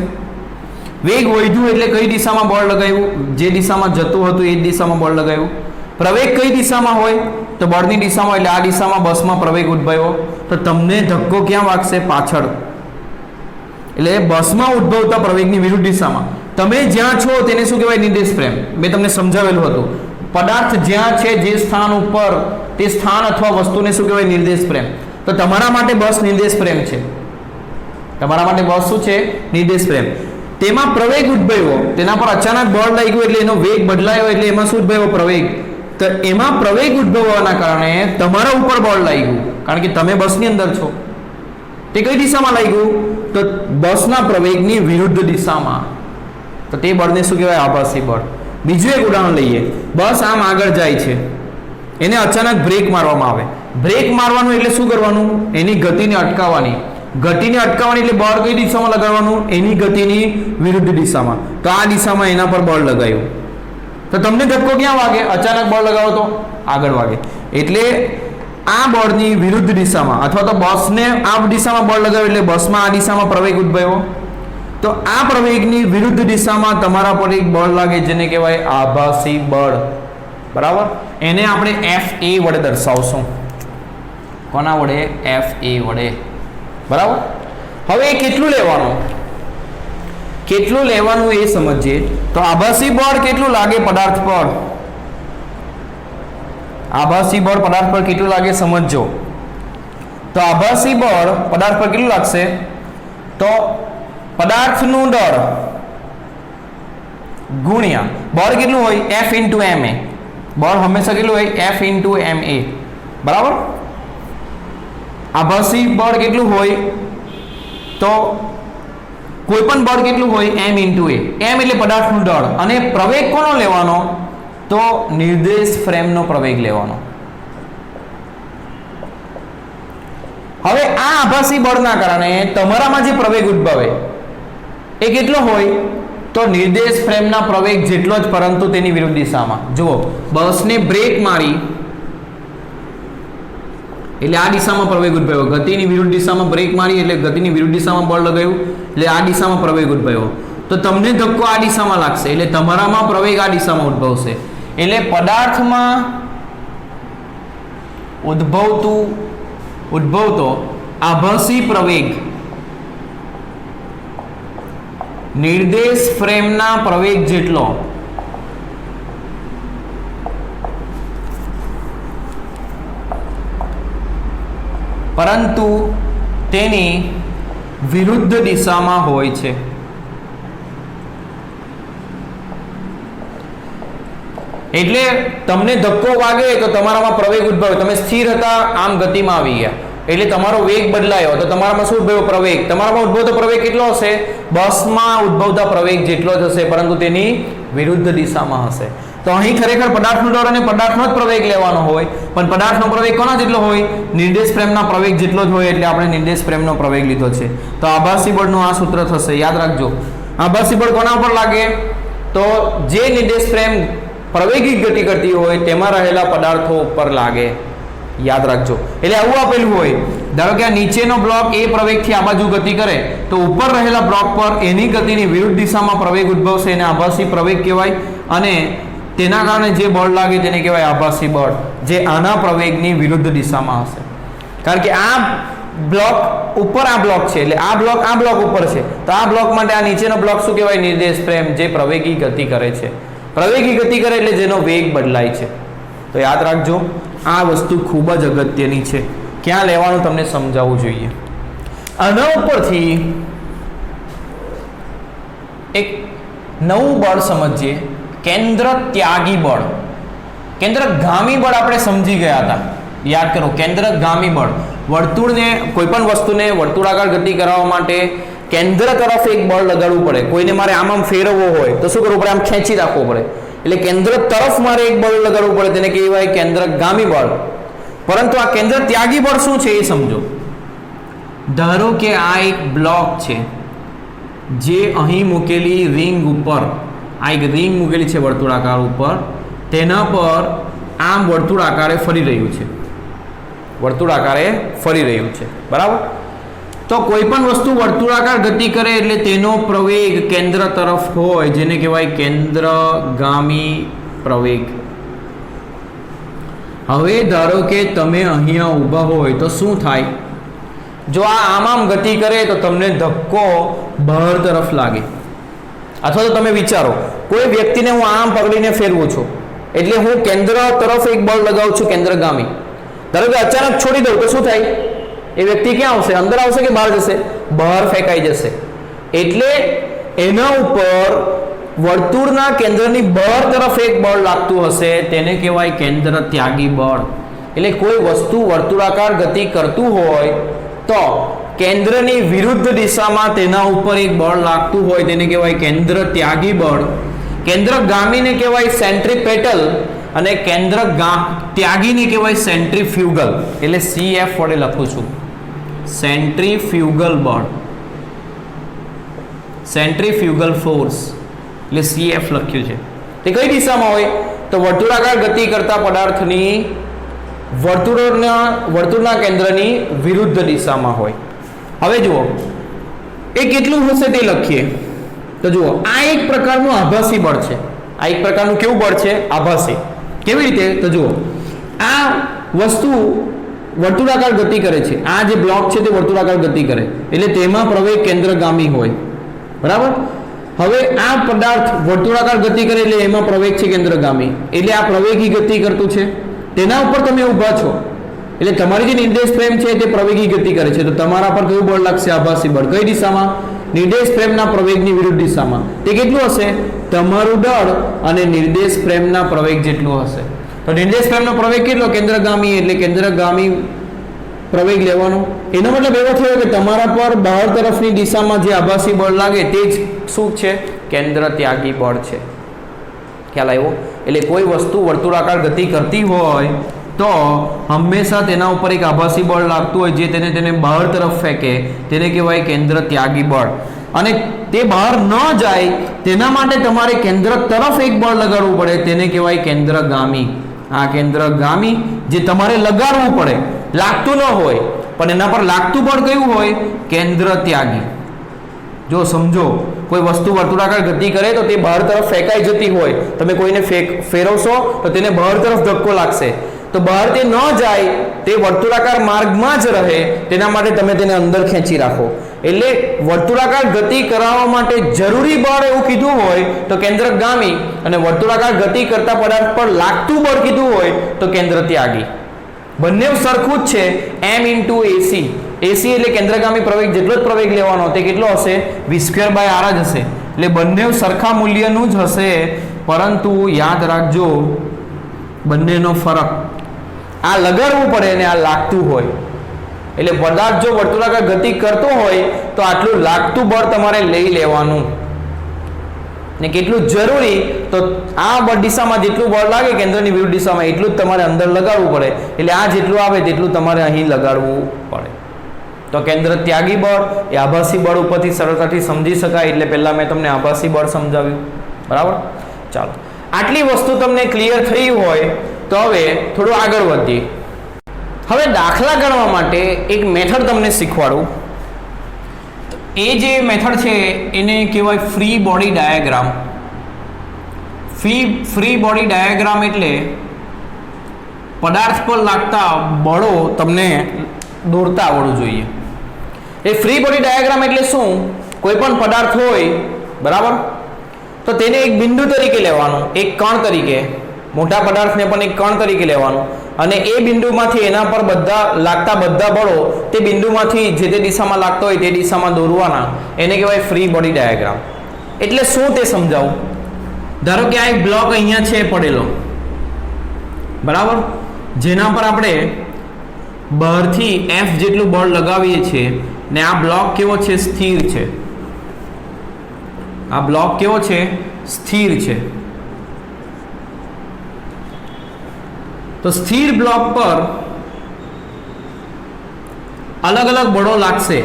વેગ વધ્યું એટલે કઈ દિશામાં બળ લગાવ્યું? જે દિશામાં જતું હતું એ જ દિશામાં બળ લગાવ્યું. પ્રવેગ કઈ દિશામાં હોય? તો બળની દિશામાં, એટલે આ દિશામાં બસમાં પ્રવેગ ઉદ્ભવ્યો, તો તમને ધક્કો ક્યાં વાગશે? પાછળ. એટલે બસમાં ઉદ્ભવતા પ્રવેગની વિરુદ્ધ દિશામાં તમે જ્યાં છો તેને શું કહેવાય? નિર્દેશ ફ્રેમ. મેં તમને સમજાવેલું હતું, પદાર્થ જ્યાં છે જે સ્થાન ઉપર, તે સ્થાન અથવા વસ્તુને શું કહેવાય? નિર્દેશ ફ્રેમ. તો તમારા માટે બસ નિર્દેશ ફ્રેમ છે. તમારા માટે બસ શું છે? નિર્દેશ ફ્રેમ. તેમાં પ્રવેગ ઉદ્ભવ્યો, તેના પર અચાનક બળ લાગ્યું એટલે એનો વેગ બદલાયો, એટલે એમાં શું ઉદ્ભવ્યો? પ્રવેગ. તો એમાં પ્રવેગ ઉદ્ભવવાના કારણે તમારા ઉપર બળ લાગ્યું, કારણ કે તમે બસની અંદર છો. તે કઈ દિશામાં લાગ્યું? તો બસના પ્રવેગની વિરુદ્ધ દિશામાં. તો તે બળને શું કહેવાય? આભાસી બળ. બીજું એક ઉદાહરણ લઈએ. બસ આમ આગળ જાય છે, એને અચાનક બ્રેક મારવામાં આવે. બ્રેક મારવાનું એટલે શું કરવાનું? એની ગતિને અટકાવવાની. ગતિને અટકાવવાની એટલે બળ કઈ દિશામાં લગાડવાનું? એની ગતિની વિરુદ્ધ દિશામાં. તો આ દિશામાં એના પર બળ લગાવ્યું, તો તમને ધક્કો ક્યાં વાગે? અચાનક બળ લગાવો તો આગળ વાગે. એટલે આ બળની વિરુદ્ધ દિશામાં, અથવા તો બસને આ દિશામાં બળ લગાવ્યું એટલે બસમાં આ દિશામાં પ્રવેગ ઉદ્ભવ્યો, તો આ પ્રવેગની વિરુદ્ધ દિશામાં તમારા પર એક બળ લાગે જેને કહેવાય આભાસી બળ. બરાબર? એને આપણે FA વડે દર્શાવશું. કોના વડે? FA વડે. બરાબર? હવે કેટલું લેવાનું, કેટલું લેવાનું એ સમજીએ. તો આભાસી બળ કેટલું લાગે પદાર્થ પર? આભાસી બળ પદાર્થ પર કેટલું લાગે સમજો. તો આભાસી બળ પદાર્થ પર કેટલું લાગશે? તો પદાર્થનું દળ ગુણ્યા બળ કેટલું હોય? F × ma. બળ હંમેશા કેટલું હોય F ઇન્ટુ ma, બરાબર. આભાસી બળ કેટલું હોય તો કોઈ પણ બળ કેટલું હોય m ઇન્ટુ a. m એટલે પદાર્થનું દળ અને પ્રવેગ કોનો લેવાનો તો નિર્દેશ ફ્રેમનો પ્રવેગ લેવાનો. હવે આ આભાસી બળના કારણે તમારામાં જે પ્રવેગ ઉદ્ભવે એ કેટલો હોય તો નિર્દેશ ફ્રેમના પ્રવેગ જેટલો જ, પરંતુ તેની વિરુદ્ધ દિશામાં. જુઓ, બસને બ્રેક મારી એટલે આ દિશામાં પ્રવેગ ઉદ્ભવ્યો, ગતિની વિરુદ્ધ દિશામાં બ્રેક મારી એટલે ગતિની વિરુદ્ધ દિશામાં બળ લગાવ્યું એટલે આ દિશામાં પ્રવેગ ઉદ્ભવ્યો. તો તમને ધક્કો આ દિશામાં લાગશે એટલે તમારામાં પ્રવેગ આ દિશામાં ઉદ્ભવશે. એટલે પદાર્થમાં ઉદ્ભવતો આભાસી પ્રવેગ નિર્દેશ ફ્રેમના પ્રવેગ જેટલો, પરંતુ તેની વિરુદ્ધ દિશામાં હોય છે. એટલે તમને ધક્કો વાગે તો તમારામાં પ્રવેગ ઉદ્ભવે, તમે સ્થિર હતા આમ ગતિમાં આવી ગયા એટલે તમારો વેગ બદલાયો તો તમારામાં શું ઉદ્ભવ્યો પ્રવેગ. તમારામાં ઉદ્ભવતો પ્રવેગ કેટલો હશે બસમાં ઉદ્ભવતા પ્રવેગ જેટલો જ હશે, પરંતુ તેની વિરુદ્ધ દિશામાં હશે. તો અહીં ખરેખર પદાર્થનું દળ અને પદાર્થનો જ પ્રવેગ લેવાનો હોય, પણ પદાર્થનો પ્રવેગ કોના જેટલો હોય નિર્દેશ ફ્રેમના પ્રવેગ જેટલો જ હોય એટલે આપણે નિર્દેશ ફ્રેમનો પ્રવેગ લીધો છે. તો આભાસી બળનું આ સૂત્ર થશે, યાદ રાખજો. આભાસી બળ કોના પર લાગે તો જે નિર્દેશ ફ્રેમ પ્રવેગી ગતિ કરતી હોય તેમાં રહેલા પદાર્થો ઉપર લાગે, યાદ રાખજો. એટલે આવું આપેલું હોય, ધારો કે આ નીચેનો બ્લોક એ પ્રવેગથી આ બાજુ ગતિ કરે તો ઉપર રહેલા બ્લોક પર એની ગતિની વિરુદ્ધ દિશામાં પ્રવેગ ઉદ્ભવશે, એને આભાસી પ્રવેગ કહેવાય. અને તેના કારણે જે બળ લાગે તેને કહેવાય આભાસી બળ, જે આના પ્રવેગની વિરુદ્ધ દિશામાં હશે. કારણ કે આ બ્લોક ઉપર આ બ્લોક છે એટલે આ બ્લોક ઉપર છે, તો આ બ્લોક માટે આ નીચેનો બ્લોક શું કહેવાય નિર્દેશ ફ્રેમ, જે પ્રવેગી ગતિ કરે છે. પ્રવેગી ગતિ કરે એટલે જેનો વેગ બદલાય છે. તો યાદ રાખજો, આ વસ્તુ ખૂબ જ અગત્યની છે, ક્યાં લેવાનું તમને સમજાવવું જોઈએ. આના ઉપરથી એક નવું બળ સમજીએ, કેન્દ્ર ત્યાગી બળ. કેન્દ્રગામી બળ આપણે સમજી ગયા હતા, યાદ કરો. કેન્દ્રગામી બળ, વર્તુળને કોઈ પણ વસ્તુને વર્તુળાકાર ગતિ કરાવવા માટે કેન્દ્ર તરફ એક બળ લગાડવું પડે. કોઈને મારે આમ ફેરવવો હોય તો શું કરવું પડે, આમ ખેંચી રાખવું પડે. એટલે કેન્દ્ર તરફ મારે એક બળ લગાડવું પડે, તેને કહેવાય કેન્દ્રગામી બળ. પરંતુ આ કેન્દ્ર ત્યાગી બળ શું છે એ સમજો. ધારો કે આ એક બ્લોક છે જે અહીં મૂકેલી રિંગ ઉપર, આ એક રિંગ મૂકેલી છે વર્તુળાકાર ઉપર, તેના પર આમ વર્તુળાકારે ફરી રહ્યું છે, બરાબર. તો કોઈ પણ વસ્તુ વર્તુળાકાર ગતિ કરે એટલે તેનો પ્રવેગ કેન્દ્ર તરફ હોય, જેને કહેવાય કેન્દ્રગામી પ્રવેગ. હવે ધારો કે તમે અહીંયા ઊભા હોય તો શું થાય, જો આ આમ ગતિ કરે તો તમને ધક્કો બહાર તરફ લાગે. અથવા તો તમે વિચારો, કોઈ વ્યક્તિને હું આમ પકડીને ફેરવું છું એટલે હું કેન્દ્ર તરફ એક બળ લગાવું છું કેન્દ્રગામી. ધારો કે અચાનક છોડી દઉં તો શું થાય, એ વ્યક્તિ ક્યાં આવશે, અંદર આવશે કે બહાર જશે, બહાર ફેંકાઈ જશે. એટલે એના ઉપર વર્તુળના કેન્દ્રની બહાર તરફ એક બળ લાગતું હશે, તેને કહેવાય કેન્દ્ર ત્યાગી બળ. એટલે કોઈ વસ્તુ વર્તુળાકાર ગતિ કરતું હોય તો કેન્દ્રની વિરુદ્ધ દિશામાં તેના ઉપર એક બળ લાગતું હોય, તેને કહેવાય કેન્દ્ર ત્યાગી બળ. કેન્દ્રગામીને કહેવાય સેન્ટ્રીપેટલ અને ત્યાગીને કહેવાય સેન્ટ્રીફ્યુગલ. એટલે CF વડે લખું છું, સેન્ટ્રીફ્યુગલ બળ, સેન્ટ્રીફ્યુગલ ફોર્સ, એટલે CF લખ્યું છે. તે કઈ દિશામાં હોય તો વર્તુળાકાર ગતિ કરતા પદાર્થની વર્તુળના કેન્દ્રની વિરુદ્ધ દિશામાં હોય. હવે જુઓ એ કેટલું હશે તે લખીએ. તો જુઓ, આ એક પ્રકારનું આભાસી બળ છે. આ એક પ્રકારનું કેવું બળ છે, આભાસી. કેવી રીતે તો જુઓ, આ વસ્તુ વર્તુળાકાર ગતિ કરે છે, આ જે બ્લોક છે તે વર્તુળાકાર ગતિ કરે એટલે તેમાં પ્રવેગ કેન્દ્રગામી હોય, બરાબર. હવે આ પદાર્થ વર્તુળાકાર ગતિ કરે એટલે એમાં પ્રવેગ છે કેન્દ્રગામી, એટલે આ પ્રવેગી ગતિ કરતું છે. તેના ઉપર તમે ઊભા છો એટલે તમારી જે નિર્દેશ ફ્રેમ છે તે પ્રવેગી ગતિ કરે છે, તો તમારા પર કયું બળ લાગશે, આભાસી બળ. કઈ દિશામાં, નિર્દેશ ફ્રેમના પ્રવેગની વિરુદ્ધ દિશામાં. તે કેટલું હશે, તમારું દળ અને નિર્દેશ ફ્રેમના પ્રવેગ જેટલું હશે. તો નિર્દેશ પ્રેમનો પ્રવેગ કેટલો? કેન્દ્રગામી, એટલે કેન્દ્રગામી પ્રવેગ લેવાનો. એનો મતલબ એવો થયો કે તમારા પર બહાર તરફની દિશામાં જે આભાસી બળ લાગે તે જ શું છે? કેન્દ્ર ત્યાગી બળ છે. ખ્યાલ આવ્યો? એટલે કોઈ વસ્તુ વર્તુળાકાર ગતિ કરતી હોય તો હંમેશા તેના ઉપર એક આભાસી બળ લાગતું હોય જે તેને બહાર તરફ ફેંકે, તેને કહેવાય કેન્દ્ર ત્યાગી બળ. અને તે બહાર ન જાય તેના માટે તમારે કેન્દ્ર તરફ એક બળ લગાડવું પડે, તેને કહેવાય કેન્દ્રગામી. આ કેન્દ્રગામી જે તમારે લગાડવું પડે, લાગતું ન હોય પણ એના પર લાગતું બળ કયું હોય? કેન્દ્ર ત્યાગી. જો સમજો, કોઈ વસ્તુ વર્તુળાકાર ગતિ કરે તો તે બહાર તરફ ફેંકાઈ જતી હોય, તમે કોઈને ફેરવશો તો તેને બહાર તરફ ધક્કો લાગશે, તો બહાર તે ન જાય, તે વર્તુળાકાર માર્ગમાં જ રહે, તેના માટે તમે તેને અંદર ખેંચી રાખો. એટલે વર્તુળાકાર ગતિ કરાવવા માટે જરૂરી બળ એવું કીધું હોય તો કેન્દ્રગામી, અને વર્તુળાકાર ગતિ કરતા પદાર્થ પર લાગતું બળ કીધું હોય તો કેન્દ્ર ત્યાગી. બંને સરખું જ છે, m × AC. AC એટલે કેન્દ્રગામી પ્રવેગ જેટલો જ પ્રવેગ લેવાનો, તે કેટલો હશે? v²/r જ હશે. એટલે બંને સરખા મૂલ્યનું જ હશે, પરંતુ યાદ રાખજો બંનેનો ફરક. આ લગાડવું પડે અને આ લાગતું હોય. એટલે પદાર્થ જો વર્તુળાકાર ગતિ કરતો હોય તો આટલું લાગતું બળ તમારે લઈ લેવાનું, ને કેટલું જરૂરી તો આ દિશામાં જેટલું બળ લાગે કેન્દ્રની વિરુદ્ધ દિશામાં એટલું જ તમારે અંદર લગાડવું પડે. એટલે આ જેટલું આવે તેટલું તમારે અહીં લગાડવું પડે. તો કેન્દ્ર ત્યાગી બળ એ આભાસી બળ ઉપરથી સરળતાથી સમજી શકાય, એટલે પહેલા મેં તમને આભાસી બળ સમજાવ્યું. બરાબર? ચાલો, આટલી વસ્તુ તમને ક્લિયર થઈ હોય તો હવે થોડું આગળ વધીએ. હવે દાખલા ગણવા માટે એક મેથડ તમને શીખવાડું. એ જે મેથડ છે એને કહેવાય free body diagram. Free body diagram એટલે પદાર્થ પર લાગતા બળો તમને દોરતા આવડવું જોઈએ. એ ફ્રી બોડી ડાયાગ્રામ એટલે શું? કોઈ પણ પદાર્થ હોય, બરાબર, તો તેને એક બિંદુ તરીકે લેવાનું, એક કણ તરીકે, મોટા પદાર્થને પણ એક કણ તરીકે લેવાનું, અને એ બિંદુમાંથી એના પર લાગતા બધા બળો તે બિંદુમાંથી જે તે દિશામાં લાગતો હોય તે દિશામાં દોરવાના. એને કહેવાય ફ્રી બોડી ડાયાગ્રામ. એટલે શું તે સમજાવું. ધારો કે આ એક બ્લોક અહીંયા છે પડેલો, બરાબર, જેના પર આપણે બહારથી F જેટલું બળ લગાવીએ છીએ, ને આ બ્લોક કેવો છે? સ્થિર છે. આ બ્લોક કેવો છે? સ્થિર છે. તો સ્થિર બ્લોક પર અલગ અલગ બળો લાગશે.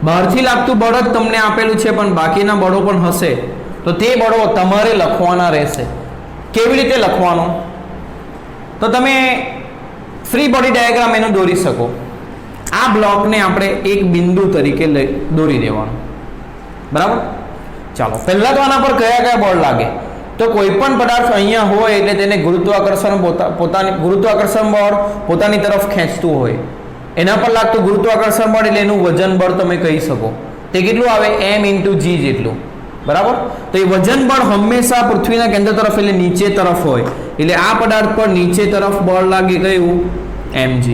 બહારથી લાગતું બળ જ તમને આપેલું છે, પણ બાકીના બળો પણ હશે. તો તે બળો તમારે લખવાના રહેશે. કેવી રીતે લખવાનું? તો તમે ફ્રી બોડી ડાયાગ્રામ એનો દોરી શકો. આ બ્લોકને આપણે એક બિંદુ તરીકે દોરી દેવાનું. બરાબર? ચાલો, પહેલા તો આના પર કયા કયા બળ લાગે? તો કોઈ પણ પદાર્થ અહીંયા હોય એટલે તેને ગુરુત્વાકર્ષણ બળ પોતાની તરફ ખેંચતું હોય. એના પર લાગતું ગુરુત્વાકર્ષણ બળ એટલે એનું વજન બળ તમે કહી શકો. તે કેટલું આવે? m × g જેટલું. બરાબર? તો એ વજન બળ હંમેશા પૃથ્વીના કેન્દ્ર તરફ એટલે નીચે તરફ હોય. એટલે આ પદાર્થ પર નીચે તરફ બળ લાગે કયું? mg.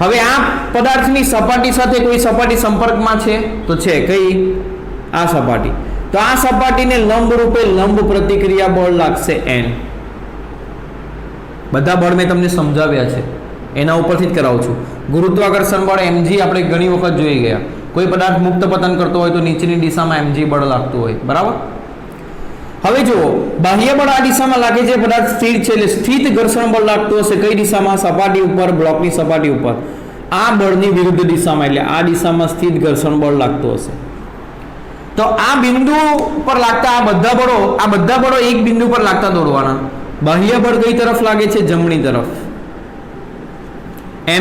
હવે આ પદાર્થની સપાટી સાથે કોઈ સપાટી સંપર્કમાં છે તો છે કઈ? આ સપાટી. તો આ સપાટીને લંબ રૂપે લંબ પ્રતિક્રિયા બળ લાગશે n. બધા બળ મેં તમને સમજાવ્યા છે, એના ઉપરથી જ કરાવું છું. ગુરુત્વાકર્ષણ બળ mg આપણે ઘણી વખત જોઈ ગયા. કોઈ પદાર્થ મુક્ત પતન કરતો હોય તો નીચેની દિશામાં mg બળ લાગતું હોય. બરાબર? હવે જુઓ, બાહ્ય બળ આ દિશામાં લાગે છે, પદાર્થ સ્થિર છે એટલે સ્થિત ઘર્ષણ બળ લાગતું હશે. કઈ દિશામાં? સપાટી ઉપર, બ્લોકની સપાટી ઉપર. આ બળની વિરુદ્ધ દિશામાં એટલે આ દિશામાં સ્થિત ઘર્ષણ બળ લાગતું હશે. તો આ બિંદુ પર લાગતા આ બધા બળો એક બિંદુ પર લાગતા દોરવાના. બાહ્ય બળ કઈ તરફ લાગે છે? જમણી તરફ.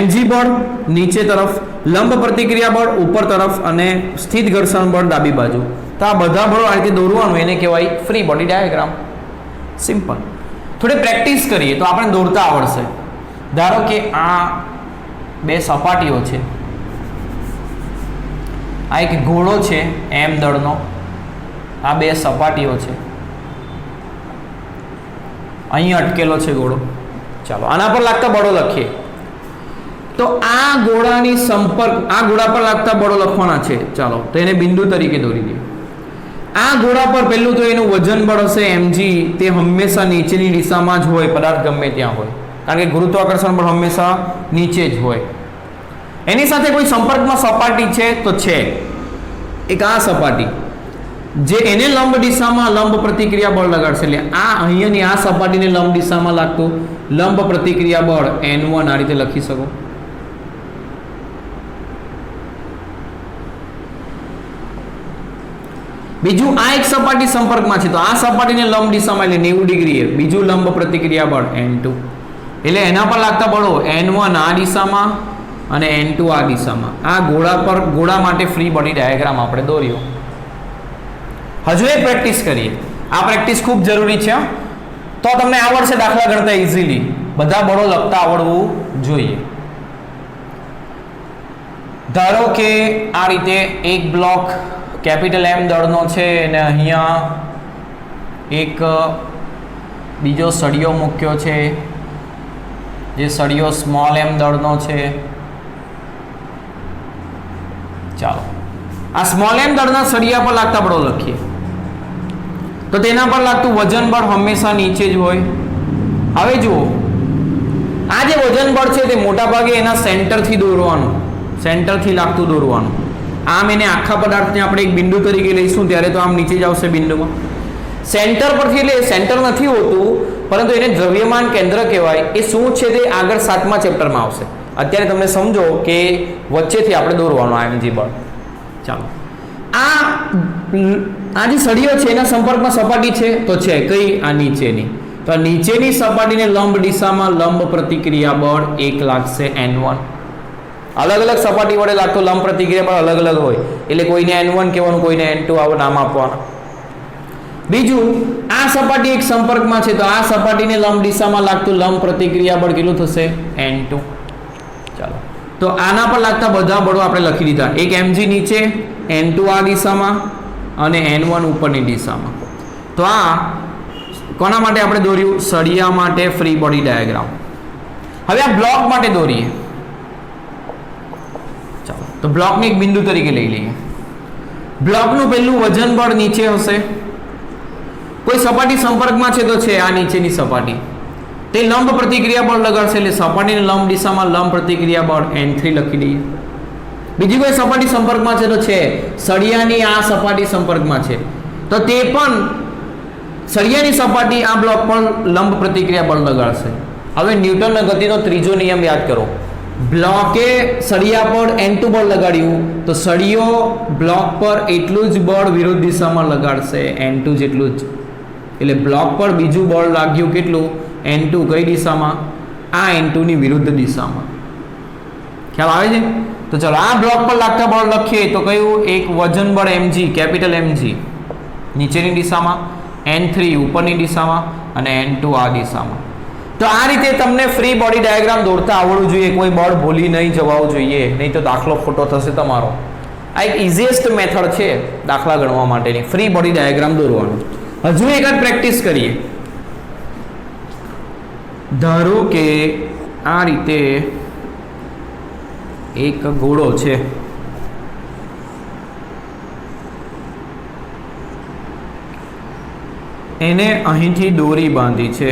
mg બળ નીચે તરફ, લંબ પ્રતિક્રિયા બળ ઉપર તરફ, અને સ્થિત ઘર્ષણ બળ ડાબી બાજુ. તો આ બધા બળો આ રીતે દોરવાનું, એને કહેવાય ફ્રી બોડી ડાયાગ્રામ. સિમ્પલ. થોડી પ્રેક્ટિસ કરીએ તો આપણે દોરતા આવડશે. ધારો કે આ બે સપાટીઓ છે, આ એક ગોળો છે m દળનો, આ બે સપાટીઓ છે, અહીં અટકેલો છે ગોળો. ચાલો આના પર લાગતા બળો લખીએ. તો આ ગોળા પર લાગતા બળો લખવાના છે. ચાલો તો એને બિંદુ તરીકે દોરી દઈએ. આ ગોળા પર પહેલું તો એનું વજન બળ હશે mg, તે હંમેશા નીચેની દિશામાં જ હોય, પદાર્થ ગમે ત્યાં હોય, કારણ કે ગુરુત્વાકર્ષણ બળ હંમેશા નીચે જ હોય. એની સાથે કોઈ સંપર્કમાં સપાટી છે તો છે એક આ સપાટી, જે એને લંબ દિશામાં લંબ પ્રતિક્રિયા બળ લગાડશે. એટલે આ અહીંયાની આ સપાટીને લંબ દિશામાં લાગતું લંબ પ્રતિક્રિયા બળ N1 આ રીતે લખી શકો. બીજું આ એક સપાટી સંપર્કમાં છે તો આ સપાટીને લંબ દિશામાં એટલે 90 ડિગ્રીએ બીજું લંબ પ્રતિક્રિયા બળ N2. એટલે એના પર લાગતા બળો N1 આ દિશામાં અને N2 આ દિશામાં. આ ગોળા માટે ફ્રી બોડી ડાયાગ્રામ આપણે દોર્યો. હજુ એક પ્રેક્ટિસ કરીએ. આ પ્રેક્ટિસ ખૂબ જરૂરી છે, તો તમને આવડશે દાખલા ગણતા ઇઝીલી. બધા બળો લખતા આવડવું જોઈએ. ધારો કે આ રીતે એક બ્લોક કેપિટલ M દળનો છે અને અહીંયા એક બીજો સળિયો મૂક્યો છે, જે સળિયો સ્મોલ m દળનો છે. ચાલો આ સ્મોલ m દળના સળિયા પર લાગતા બળો લખીએ. તો તેના પર લાગતું વજન બળ હંમેશા નીચે જ હોય. હવે જુઓ, આ જે વજન બળ છે તે મોટા ભાગે એના સેન્ટરથી દોરવાનું, સેન્ટરથી લાગતું દોરવાનું. આમ એને આખા પદાર્થને આપણે એક બિંદુ તરીકે લઈશું ત્યારે તો આમ નીચે જ આવશે બિંદુમાં. સેન્ટર પરથી, એટલે સેન્ટર નથી હોતું પરંતુ એને દ્રવ્યમાન કેન્દ્ર કહેવાય. એ શું છે તે આગળ 7મા ચેપ્ટરમાં આવશે. અત્યારે તમે સમજો કે વચ્ચેથી આપણે દોરવાનું આ mg બળ. ચાલો આ જે સળિયો છે એના સંપર્કમાં સપાટી છે તો છે કઈ? આ નીચેની. તો આ નીચેની સપાટીને લંબ દિશામાં લંબ પ્રતિક્રિયા બળ 1 લાગશે N1. અલગ અલગ સપાટી વડે લાગતો લંબ પ્રતિક્રિયા બળ અલગ અલગ હોય, એટલે કોઈને N1 કહેવાનું, કોઈને N2 આવું નામ આપવાનું. બીજું, આ સપાટી એક સંપર્કમાં છે તો આ સપાટીને લંબ દિશામાં લાગતું લંબ પ્રતિક્રિયા બળ કેટલું થશે? N2. ચાલો તો આના પર લાગતા બધા બળો આપણે લખી દીધા. એક mg નીચે, N2 આ દિશામાં અને N1 ઉપરની દિશામાં. તો આ કોના માટે આપણે દોર્યું? સળિયા માટે ફ્રી બોડી ડાયાગ્રામ. હવે આ બ્લોક માટે દોરીએ. ચાલો તો બ્લોકને એક બિંદુ તરીકે લઈ લઈએ. બ્લોકનું પહેલું વજન બળ નીચે હશે. કોઈ સપાટી સંપર્કમાં છે તો છે આ નીચેની સપાટી, તે લંબ પ્રતિક્રિયા બળ લગાડશે એટલે સપાટીની લંબ દિશામાં લંબ પ્રતિક્રિયા બળ N3 લખી દઈએ. બીજી કોઈ સપાટી સંપર્કમાં છે તો છે સળિયાની આ સપાટી સંપર્કમાં છે તો તે પણ સળિયાની સપાટી આ બ્લોક પર લંબ પ્રતિક્રિયા બળ લગાડશે. હવે ન્યૂટનના ગતિનો ત્રીજો નિયમ યાદ કરો. બ્લોકે સળિયા પર N2 બળ લગાડ્યું તો સળિયો બ્લોક પર એટલું જ બળ વિરુદ્ધ દિશામાં લગાડશે, N2 જેટલું જ. એટલે બ્લોક પર બીજું બળ લાગ્યું કેટલું? N2 કઈ દિશામાં? આ N2 ની વિરુદ્ધ દિશામાં. ખ્યાલ આવે છે? તો ચલો આ બ્લોક પર લાગતા બળ લખીએ તો કયું? એક વજન બળ mg, કેપિટલ mg નીચેની દિશામાં, N3 ઉપરની દિશામાં અને N2 આ દિશામાં. તો આ રીતે તમને ફ્રી બોડી ડાયાગ્રામ દોરતા આવડવું જોઈએ. કોઈ બળ ભૂલી નહીં જવાવું જોઈએ, નહીં તો દાખલો ખોટો થશે તમારો. આ એક ઇઝીએસ્ટ મેથડ છે દાખલા ગણવા માટેની, ફ્રી બોડી ડાયાગ્રામ દોરવાનું. હજુ એકાદ પ્રેક્ટિસ કરીએ. ધારો કે આ રીતે એક ગોળો છે, એને અહીંથી દોરી બાંધી છે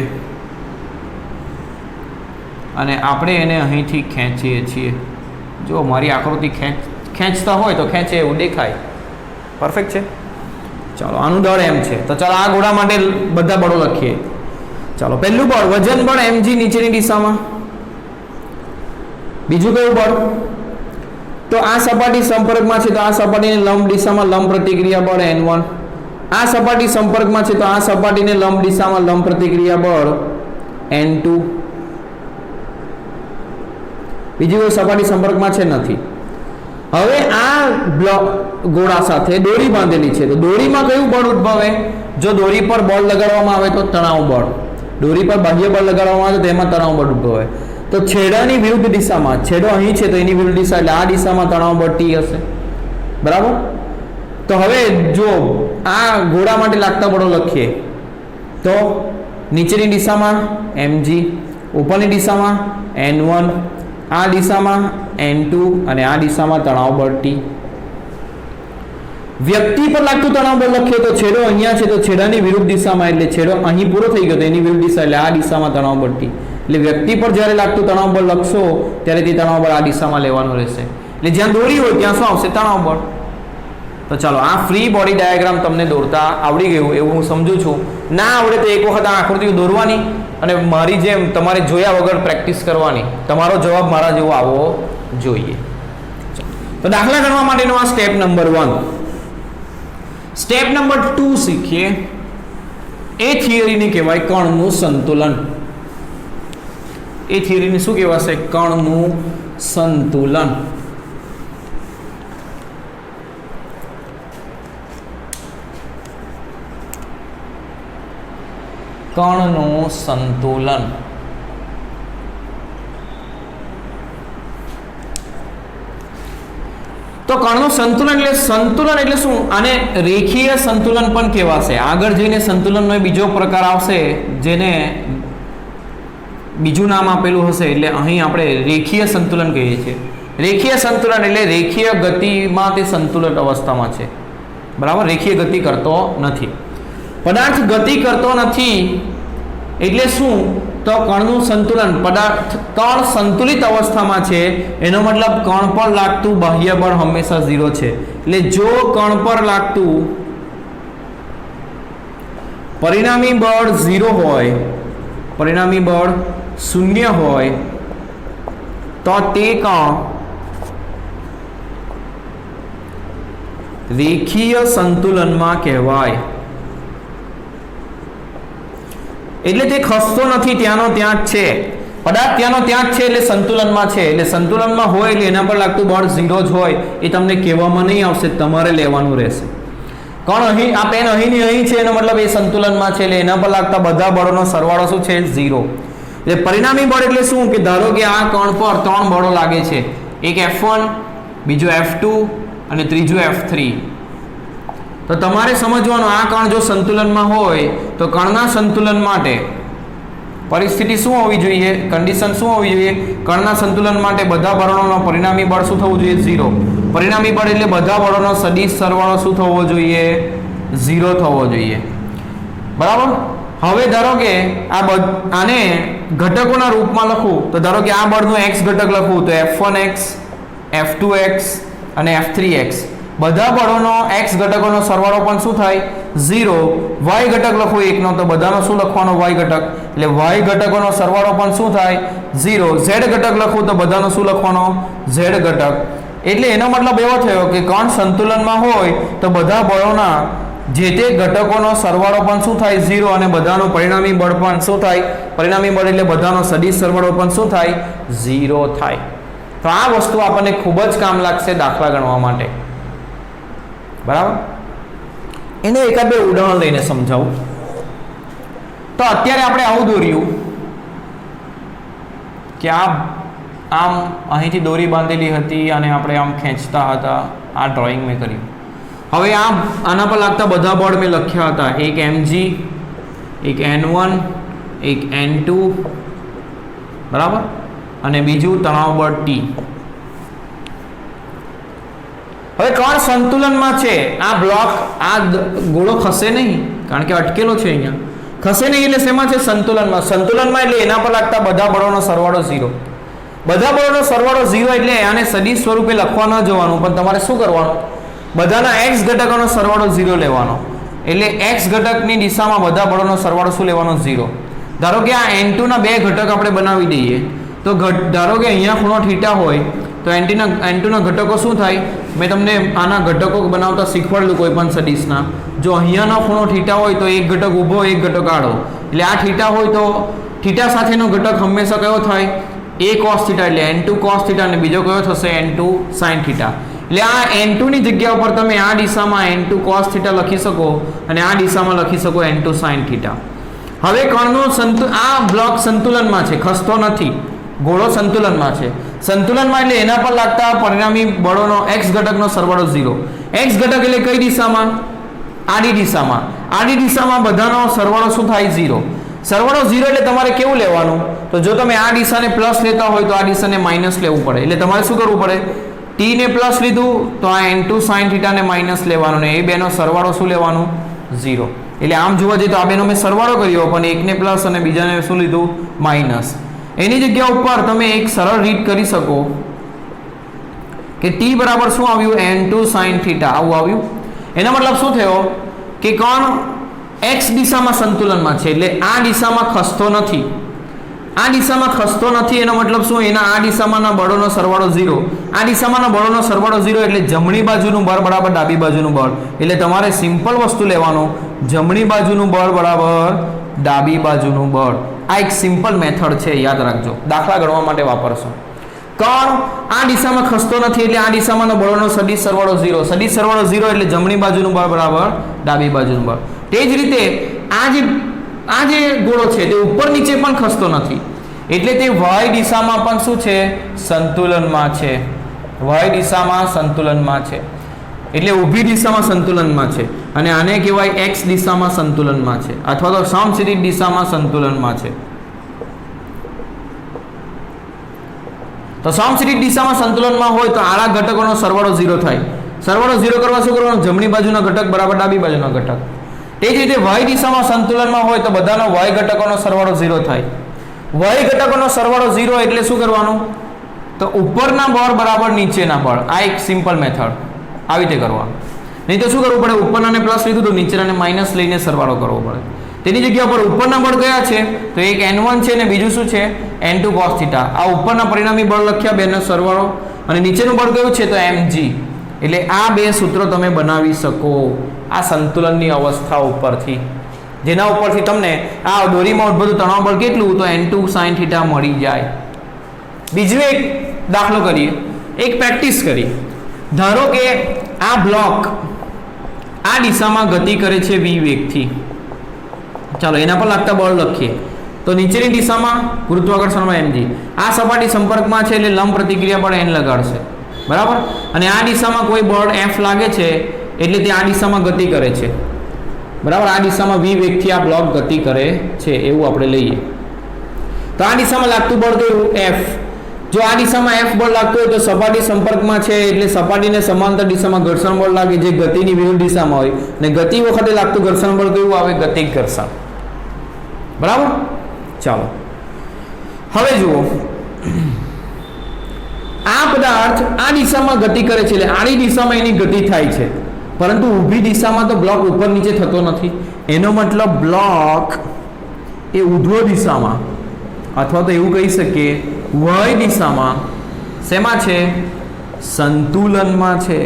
અને આપણે એને અહીંથી ખેંચીએ છીએ. જો મારી આકૃતિ ખેંચતા હોય તો ખેંચે એવું દેખાય. પરફેક્ટ છે. ચાલો આનું દળ એમ છે તો ચાલો આ ગોળા માટે બધા બળો લખીએ. ચાલો પહેલું બળ વજન બળ mg નીચેની દિશામાં. બીજું કયું બળ? તો આ સપાટી સંપર્કમાં છે તો આ સપાટીને લંબ દિશામાં લંબ પ્રતિક્રિયા બળ N1. આ સપાટી સંપર્કમાં છે તો આ સપાટીને લંબ દિશામાં લંબ પ્રતિક્રિયા બળ N2. બીજી કોઈ સપાટી સંપર્કમાં છે નથી. હવે આ બ્લોક ગોળા સાથે દોરી બાંધેલી છે તો દોરીમાં કયું બળ ઉદ્ભવે? જો દોરી પર બળ લગાડવામાં આવે તો તણાવ બળ. દોરી પર બાહ્ય બળ લગાડવામાં આવે તો તેમાં તણાવ બળ ઉદ્ભવે. તો છેડાની વિરુદ્ધ દિશામાં, છેડો અહીં છે તો એની વિરુદ્ધ દિશા એટલે આ દિશામાં તણાવ બળ T હશે. બરાબર? તો હવે જો આ ગોળા માટે લાગતા બળો લખીએ તો નીચેની દિશામાં mg, ઉપરની દિશામાં N1, આ દિશામાં N2 અને આ દિશામાં તણાવ બળ T. વ્યક્તિ પર લાગતું તણાવ બળ લખીએ તો છેડો અહીંયા છે તો છેડાની વિરુદ્ધ દિશામાં, એટલે છેડો અહીં પૂરો થઈ ગયો તો એની વિરુદ્ધ દિશા, એટલે આ દિશામાં તણાવ બળથી. એટલે વ્યક્તિ પર જ્યારે લાગતું તણાવ બળ લખશો ત્યારે તે તણાવ બળ આ દિશામાં લેવાનું રહેશે. એટલે જ્યાં દોરી હોય ત્યાં શું આવશે? તણાવ બળ. તો ચાલો આ ફ્રી બોડી ડાયાગ્રામ તમને દોરતા આવડી ગયું એવું હું સમજુ છું. ના આવડે તો એક વખત આ આકૃતિઓ દોરવાની અને મારી જેમ તમારે જોયા વગર પ્રેક્ટિસ કરવાની. તમારો જવાબ મારા જેવો આવવો જોઈએ. તો દાખલા ગણવા માટેનો આ સ્ટેપ નંબર 1. સ્ટેપ નંબર 2 શીખીએ. એ થિયરીને કહેવાય કણનું સંતુલન. એ થિયરીને શું કહેવાશે? કણનું સંતુલન. કણનું સંતુલન. તો કણનું સંતુલન એટલે શું? આને રેખીય સંતુલન પણ કહેવાશે. આગળ જઈને સંતુલનનો બીજો પ્રકાર આવશે જેને બીજું નામ આપેલું હશે, એટલે અહીં આપણે રેખીય સંતુલન કહીએ છીએ. રેખીય સંતુલન એટલે રેખીય ગતિમાં તે સંતુલિત અવસ્થામાં છે. બરાબર? રેખીય ગતિ કરતો નથી. પદાર્થ ગતિ કરતો નથી એટલે શું? તો કણનું સંતુલન, કણ સંતુલિત અવસ્થામાં છે એનો મતલબ કણ પર લાગતું બાહ્ય બળ હંમેશા 0 છે. એટલે જો કણ પર લાગતું પરિણામી બળ 0 હોય, પરિણામી બળ 0 હોય તો તે કણ રેખીય સંતુલનમાં કહેવાય. એટલે તે ખસતો નથી, ત્યાંનો ત્યાં જ છે. પદાર્થ ત્યાંનો ત્યાં જ છે એટલે સંતુલનમાં છે. એટલે સંતુલનમાં હોય એટલે એના પર લાગતું બળ 0 જ હોય એ તમને કહેવામાં નહીં આવશે, તમારે લેવાનું રહેશે. કણ અહીં, આ પેન અહીંની અહીં છે એનો મતલબ એ સંતુલનમાં છે એટલે એના પર લાગતા બધા બળોનો સરવાળો શું છે? 0. એટલે પરિણામી બળ એટલે શું? કે ધારો કે આ કણ પર 3 બળો લાગે છે. એક F1, બીજો F2 અને ત્રીજું F3. તો તમારે સમજવાનું આ કણ જો સંતુલનમાં હોય તો કણના સંતુલન માટે પરિસ્થિતિ શું હોવી જોઈએ? કન્ડિશન શું હોવી જોઈએ? કણના સંતુલન માટે બધા બળોનો પરિણામી બળ શું થવું જોઈએ? 0. પરિણામી બળ એટલે બધા બળોનો સદિશ સરવાળો શું થવો જોઈએ? 0 થવો જોઈએ. બરાબર? હવે ધારો કે આને ઘટકોના રૂપમાં લખું તો ધારો કે આ બળનું x ઘટક લખું તો F1x, F2x અને F3x. બધા બળોનો x ઘટકોનો સરવાળો પણ શું થાય? 0. y ઘટક લખો 1 નો તો બધાનો શું લખવાનો? y ઘટક. એટલે y ઘટકોનો સરવાળો પણ શું થાય? 0. z ઘટક લખો તો બધાનો શું લખવાનો? z ઘટક. એટલે એનો મતલબ એવો થયો કે કણ સંતુલનમાં હોય તો બધા બળોના જે તે ઘટકોનો સરવાળો પણ શું થાય? 0. અને બધાનું પરિણામી બળ પણ શું થાય? પરિણામી બળ એટલે બધાનો સદિશ સરવાળો પણ શું થાય? 0 થાય. તો આ વસ્તુ આપણને ખૂબ જ કામ લાગશે દાખલા ગણવા માટે. બરાબર? એને એકાદ બે ઉદાહરણ લઈને સમજાવું. તો અત્યારે આપણે આવું દોર્યું કે આમ અહીંથી દોરી બાંધેલી હતી અને આપણે આમ ખેંચતા હતા. આ ડ્રોઈંગ મેં કર્યું. હવે આના પર લાગતા બધા બળ મેં લખ્યા હતા. એક mg, એક n1, એક n2, બરાબર, અને બીજું તણાવ બળ T. હવે કણ સંતુલનમાં છે. આ બ્લોક, આ ગોળો ખસે નહીં કારણ કે અટકેલો છે અહીંયા. ખસે નહીં એટલે શેમાં છે? સંતુલનમાં. સંતુલનમાં એટલે એના પર લાગતા બધા બળોનો સરવાળો 0. બધા બળોનો સરવાળો 0 એટલે આને સદિશ સ્વરૂપે લખવા ન જવાનું, પણ તમારે શું કરવાનું? બધાના x ઘટકોનો સરવાળો 0 લેવાનો. એટલે x ઘટકની દિશામાં બધા બળોનો સરવાળો શું લેવાનો? 0. ધારો કે આ n2 ના બે ઘટક આપણે બનાવી દઈએ તો ધારો કે અહીંયા ખૂણો θ હોય તો n2 ના ઘટકો શું થાય? મેં તમને આના ઘટકો બનાવતા શીખવાડેલું કોઈ પણ સદિશના. જો અહીંયાનો ખૂણો θ હોય તો એક ઘટક ઊભો, એક ઘટક આડો. એટલે આ θ હોય તો θ સાથેનો ઘટક હંમેશા કયો થાય? a cos θ. એટલે n2 cos θ અને બીજો કયો થશે? n2 sin θ. એટલે આ n2 ની જગ્યા ઉપર તમે આ દિશામાં n2 cos θ લખી શકો અને આ દિશામાં લખી શકો n2 sin θ. હવે કણનો આ બ્લોક સંતુલનમાં છે, ખસતો નથી. ગોળો સંતુલનમાં છે. સંતુલનમાં એટલે એના પર લાગતા પરિણામી બળોનો x ઘટકનો સરવાળો 0. x ઘટક એટલે કઈ દિશામાં? આડી દિશામાં. આડી દિશામાં બધાનો સરવાળો શું થાય? 0. સરવાળો 0 એટલે તમારે કેવું લેવાનું? તો જો તમે આ દિશાને પ્લસ લેતા હોય તો આ દિશાને માઇનસ લેવું પડે. એટલે તમારે શું કરવું પડે? ટી ને પ્લસ લીધું તો આ n2 sin θ ને માઇનસ લેવાનું ને એ બેનો સરવાળો શું લેવાનું 0. એટલે આમ જોવા જઈએ તો આ બેનો મેં સરવાળો કર્યો પણ એકને પ્લસ અને બીજાને શું લીધું માઇનસ. એની જગ્યા ઉપર તમે એક સરળ રીત કરી શકો કે t બરાબર શું આવ્યું n2 sin θ આવું આવ્યું. એનો મતલબ શું થયો કે કોણ x દિશામાં સંતુલનમાં છે એટલે આ દિશામાં ખસતો નથી. આ દિશામાં ખસતો નથી એનો મતલબ શું એના આ દિશામાંના બળોનો સરવાળો 0. આ દિશામાંના બળોનો સરવાળો 0 એટલે જમણી બાજુનું બળ બરાબર ડાબી બાજુનું બળ. એટલે તમારે સિમ્પલ વસ્તુ લેવાનું જમણી બાજુનું બળ બરાબર ડાબી બાજુનું બળ. આ એક સિમ્પલ મેથડ છે યાદ રાખજો દાખલા ગણવા માટે વાપરશો. કોણ આ દિશામાં ખસતો નથી એટલે આ દિશામાંનો બળોનો સદિશ સરવાળો 0. સદિશ સરવાળો 0 એટલે જમણી બાજુનું બળ બરાબર ડાબી બાજુનું બળ. તે જ રીતે આ જે ગોળો છે તે ઉપર નીચે પણ ખસતો નથી એટલે તે y દિશામાં પણ શું છે સંતુલનમાં છે. y દિશામાં સંતુલનમાં છે એટલે ઊભી દિશામાં સંતુલનમાં છે અને આને કહેવાય x દિશામાં સંતુલનમાં છે અથવા તો સમક્ષિતિજ દિશામાં સંતુલનમાં છે. તો સમક્ષિતિજ દિશામાં સંતુલનમાં હોય તો આડા ઘટકોનો સરવાળો 0 થાય. સરવાળો 0 કરવા શું કરવાનું જમણી બાજુના ઘટક બરાબર ડાબી બાજુના ઘટક. તે જ રીતે y દિશામાં સંતુલનમાં હોય તો બધાનો y ઘટકોનો સરવાળો 0 થાય. y ઘટકોનો સરવાળો 0 એટલે શું કરવાનું તો ઉપરના બળ બરાબર નીચેના બળ. આ એક સિમ્પલ મેથડ આવી રીતે કરવાનું. નહીં તો શું કરવું પડે ઉપરનાને પ્લસ લીધું તો નીચેનાને માઇનસ લઈને સરવાળો કરવો પડે. તેની જગ્યા પર ઉપરના બળ કયા છે તો એક n1 છે ને બીજું શું છે n2 cos θ. આ ઉપરના પરિણામી બળ લખ્યા બેનો સરવાળો અને નીચેનું બળ કયું છે તો mg. એટલે આ બે સૂત્રો તમે બનાવી શકો આ સંતુલનની અવસ્થા ઉપરથી જેના ઉપરથી તમને આ દોરીમાં ઉદ્ભવતું તણાવ બળ કેટલું તો n2 sin θ મળી જાય. બીજો એક દાખલો કરીએ એક પ્રેક્ટિસ કરી. ધારો કે આ બ્લોક આ દિશામાં ગતિ કરે છે v વેગથી. ચાલો એના પર લાગતા બળ લખીએ તો નીચેની દિશામાં ગુરુત્વાકર્ષણમાં mg. આ સપાટી સંપર્કમાં છે એટલે લંબ પ્રતિક્રિયા બળ n લગાડશે બરાબર. અને આ દિશામાં કોઈ બળ f લાગે છે એટલે તે આ દિશામાં ગતિ કરે છે બરાબર. આ દિશામાં v વેગથી આ બ્લોક ગતિ કરે છે એવું આપણે લઈએ તો આ દિશામાં લાગતું બળ કયું f. જો આ દિશામાં f બળ લાગતું હોય તો સપાટી સંપર્કમાં છે એટલે સપાટીને સમાંતર દિશામાં ઘર્ષણ બળ લાગે જે ગતિની વિરુદ્ધ દિશામાં હોય અને ગતિ વખતે લાગતું ઘર્ષણ બળ કયું આવે ગતિક ઘર્ષણ બરાબર. ચાલો હવે જુઓ આ પદાર્થ આ દિશામાં ગતિ કરે છે એટલે આડી દિશામાં એની ગતિ થાય છે પરંતુ ઊભી દિશામાં તો બ્લોક ઉપર નીચે થતો નથી. એનો મતલબ બ્લોક એ ઊર્ધ્વ દિશામાં અથવા તો એવું કહી શકીએ y દિશામાં શેમાં છે સંતુલનમાં છે.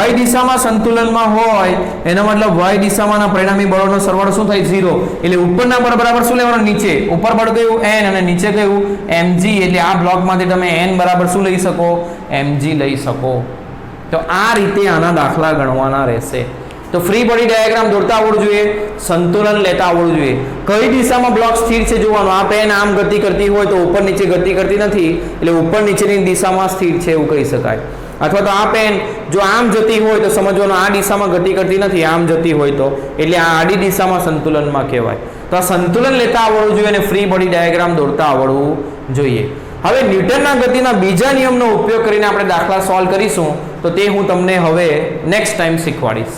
y દિશામાં સંતુલનમાં હોય એનો મતલબ y દિશામાંના પરિણામી બળોનો સરવાળો શું થાય 0. એટલે ઉપરના બળ બરાબર શું લેવાનું નીચે. ઉપર બળ કયું n અને નીચે કયું mg. એટલે આ બ્લોકમાંથી તમે n બરાબર શું લઈ શકો mg લઈ શકો. તો આ રીતે આના દાખલા ગણવાના રહેશે. તો ફ્રી બોડી ડાયાગ્રામ દોરતા આવડવું જોઈએ સંતુલન લેતા આવડવું જોઈએ. કઈ દિશામાં બ્લોક સ્થિર છે જોવાનું. આ પેન આમ ગતિ કરતી હોય તો ઉપર નીચે ગતિ કરતી નથી એટલે ઉપર નીચેની દિશામાં સ્થિર છે એવું કહી શકાય. અથવા તો આ પેન જો આમ જતી હોય તો સમજવાનું આ દિશામાં ગતિ કરતી નથી આમ જતી હોય તો એટલે આ આડી દિશામાં સંતુલનમાં કહેવાય. તો આ સંતુલન લેતા આવડવું જોઈએ અને ફ્રી બોડી ડાયાગ્રામ દોરતા આવડવું જોઈએ. હવે ન્યૂટનના ગતિના બીજા નિયમનો ઉપયોગ કરીને આપણે દાખલા સોલ્વ કરીશું તો તે હું તમને હવે નેક્સ્ટ ટાઈમ શીખવાડીશ.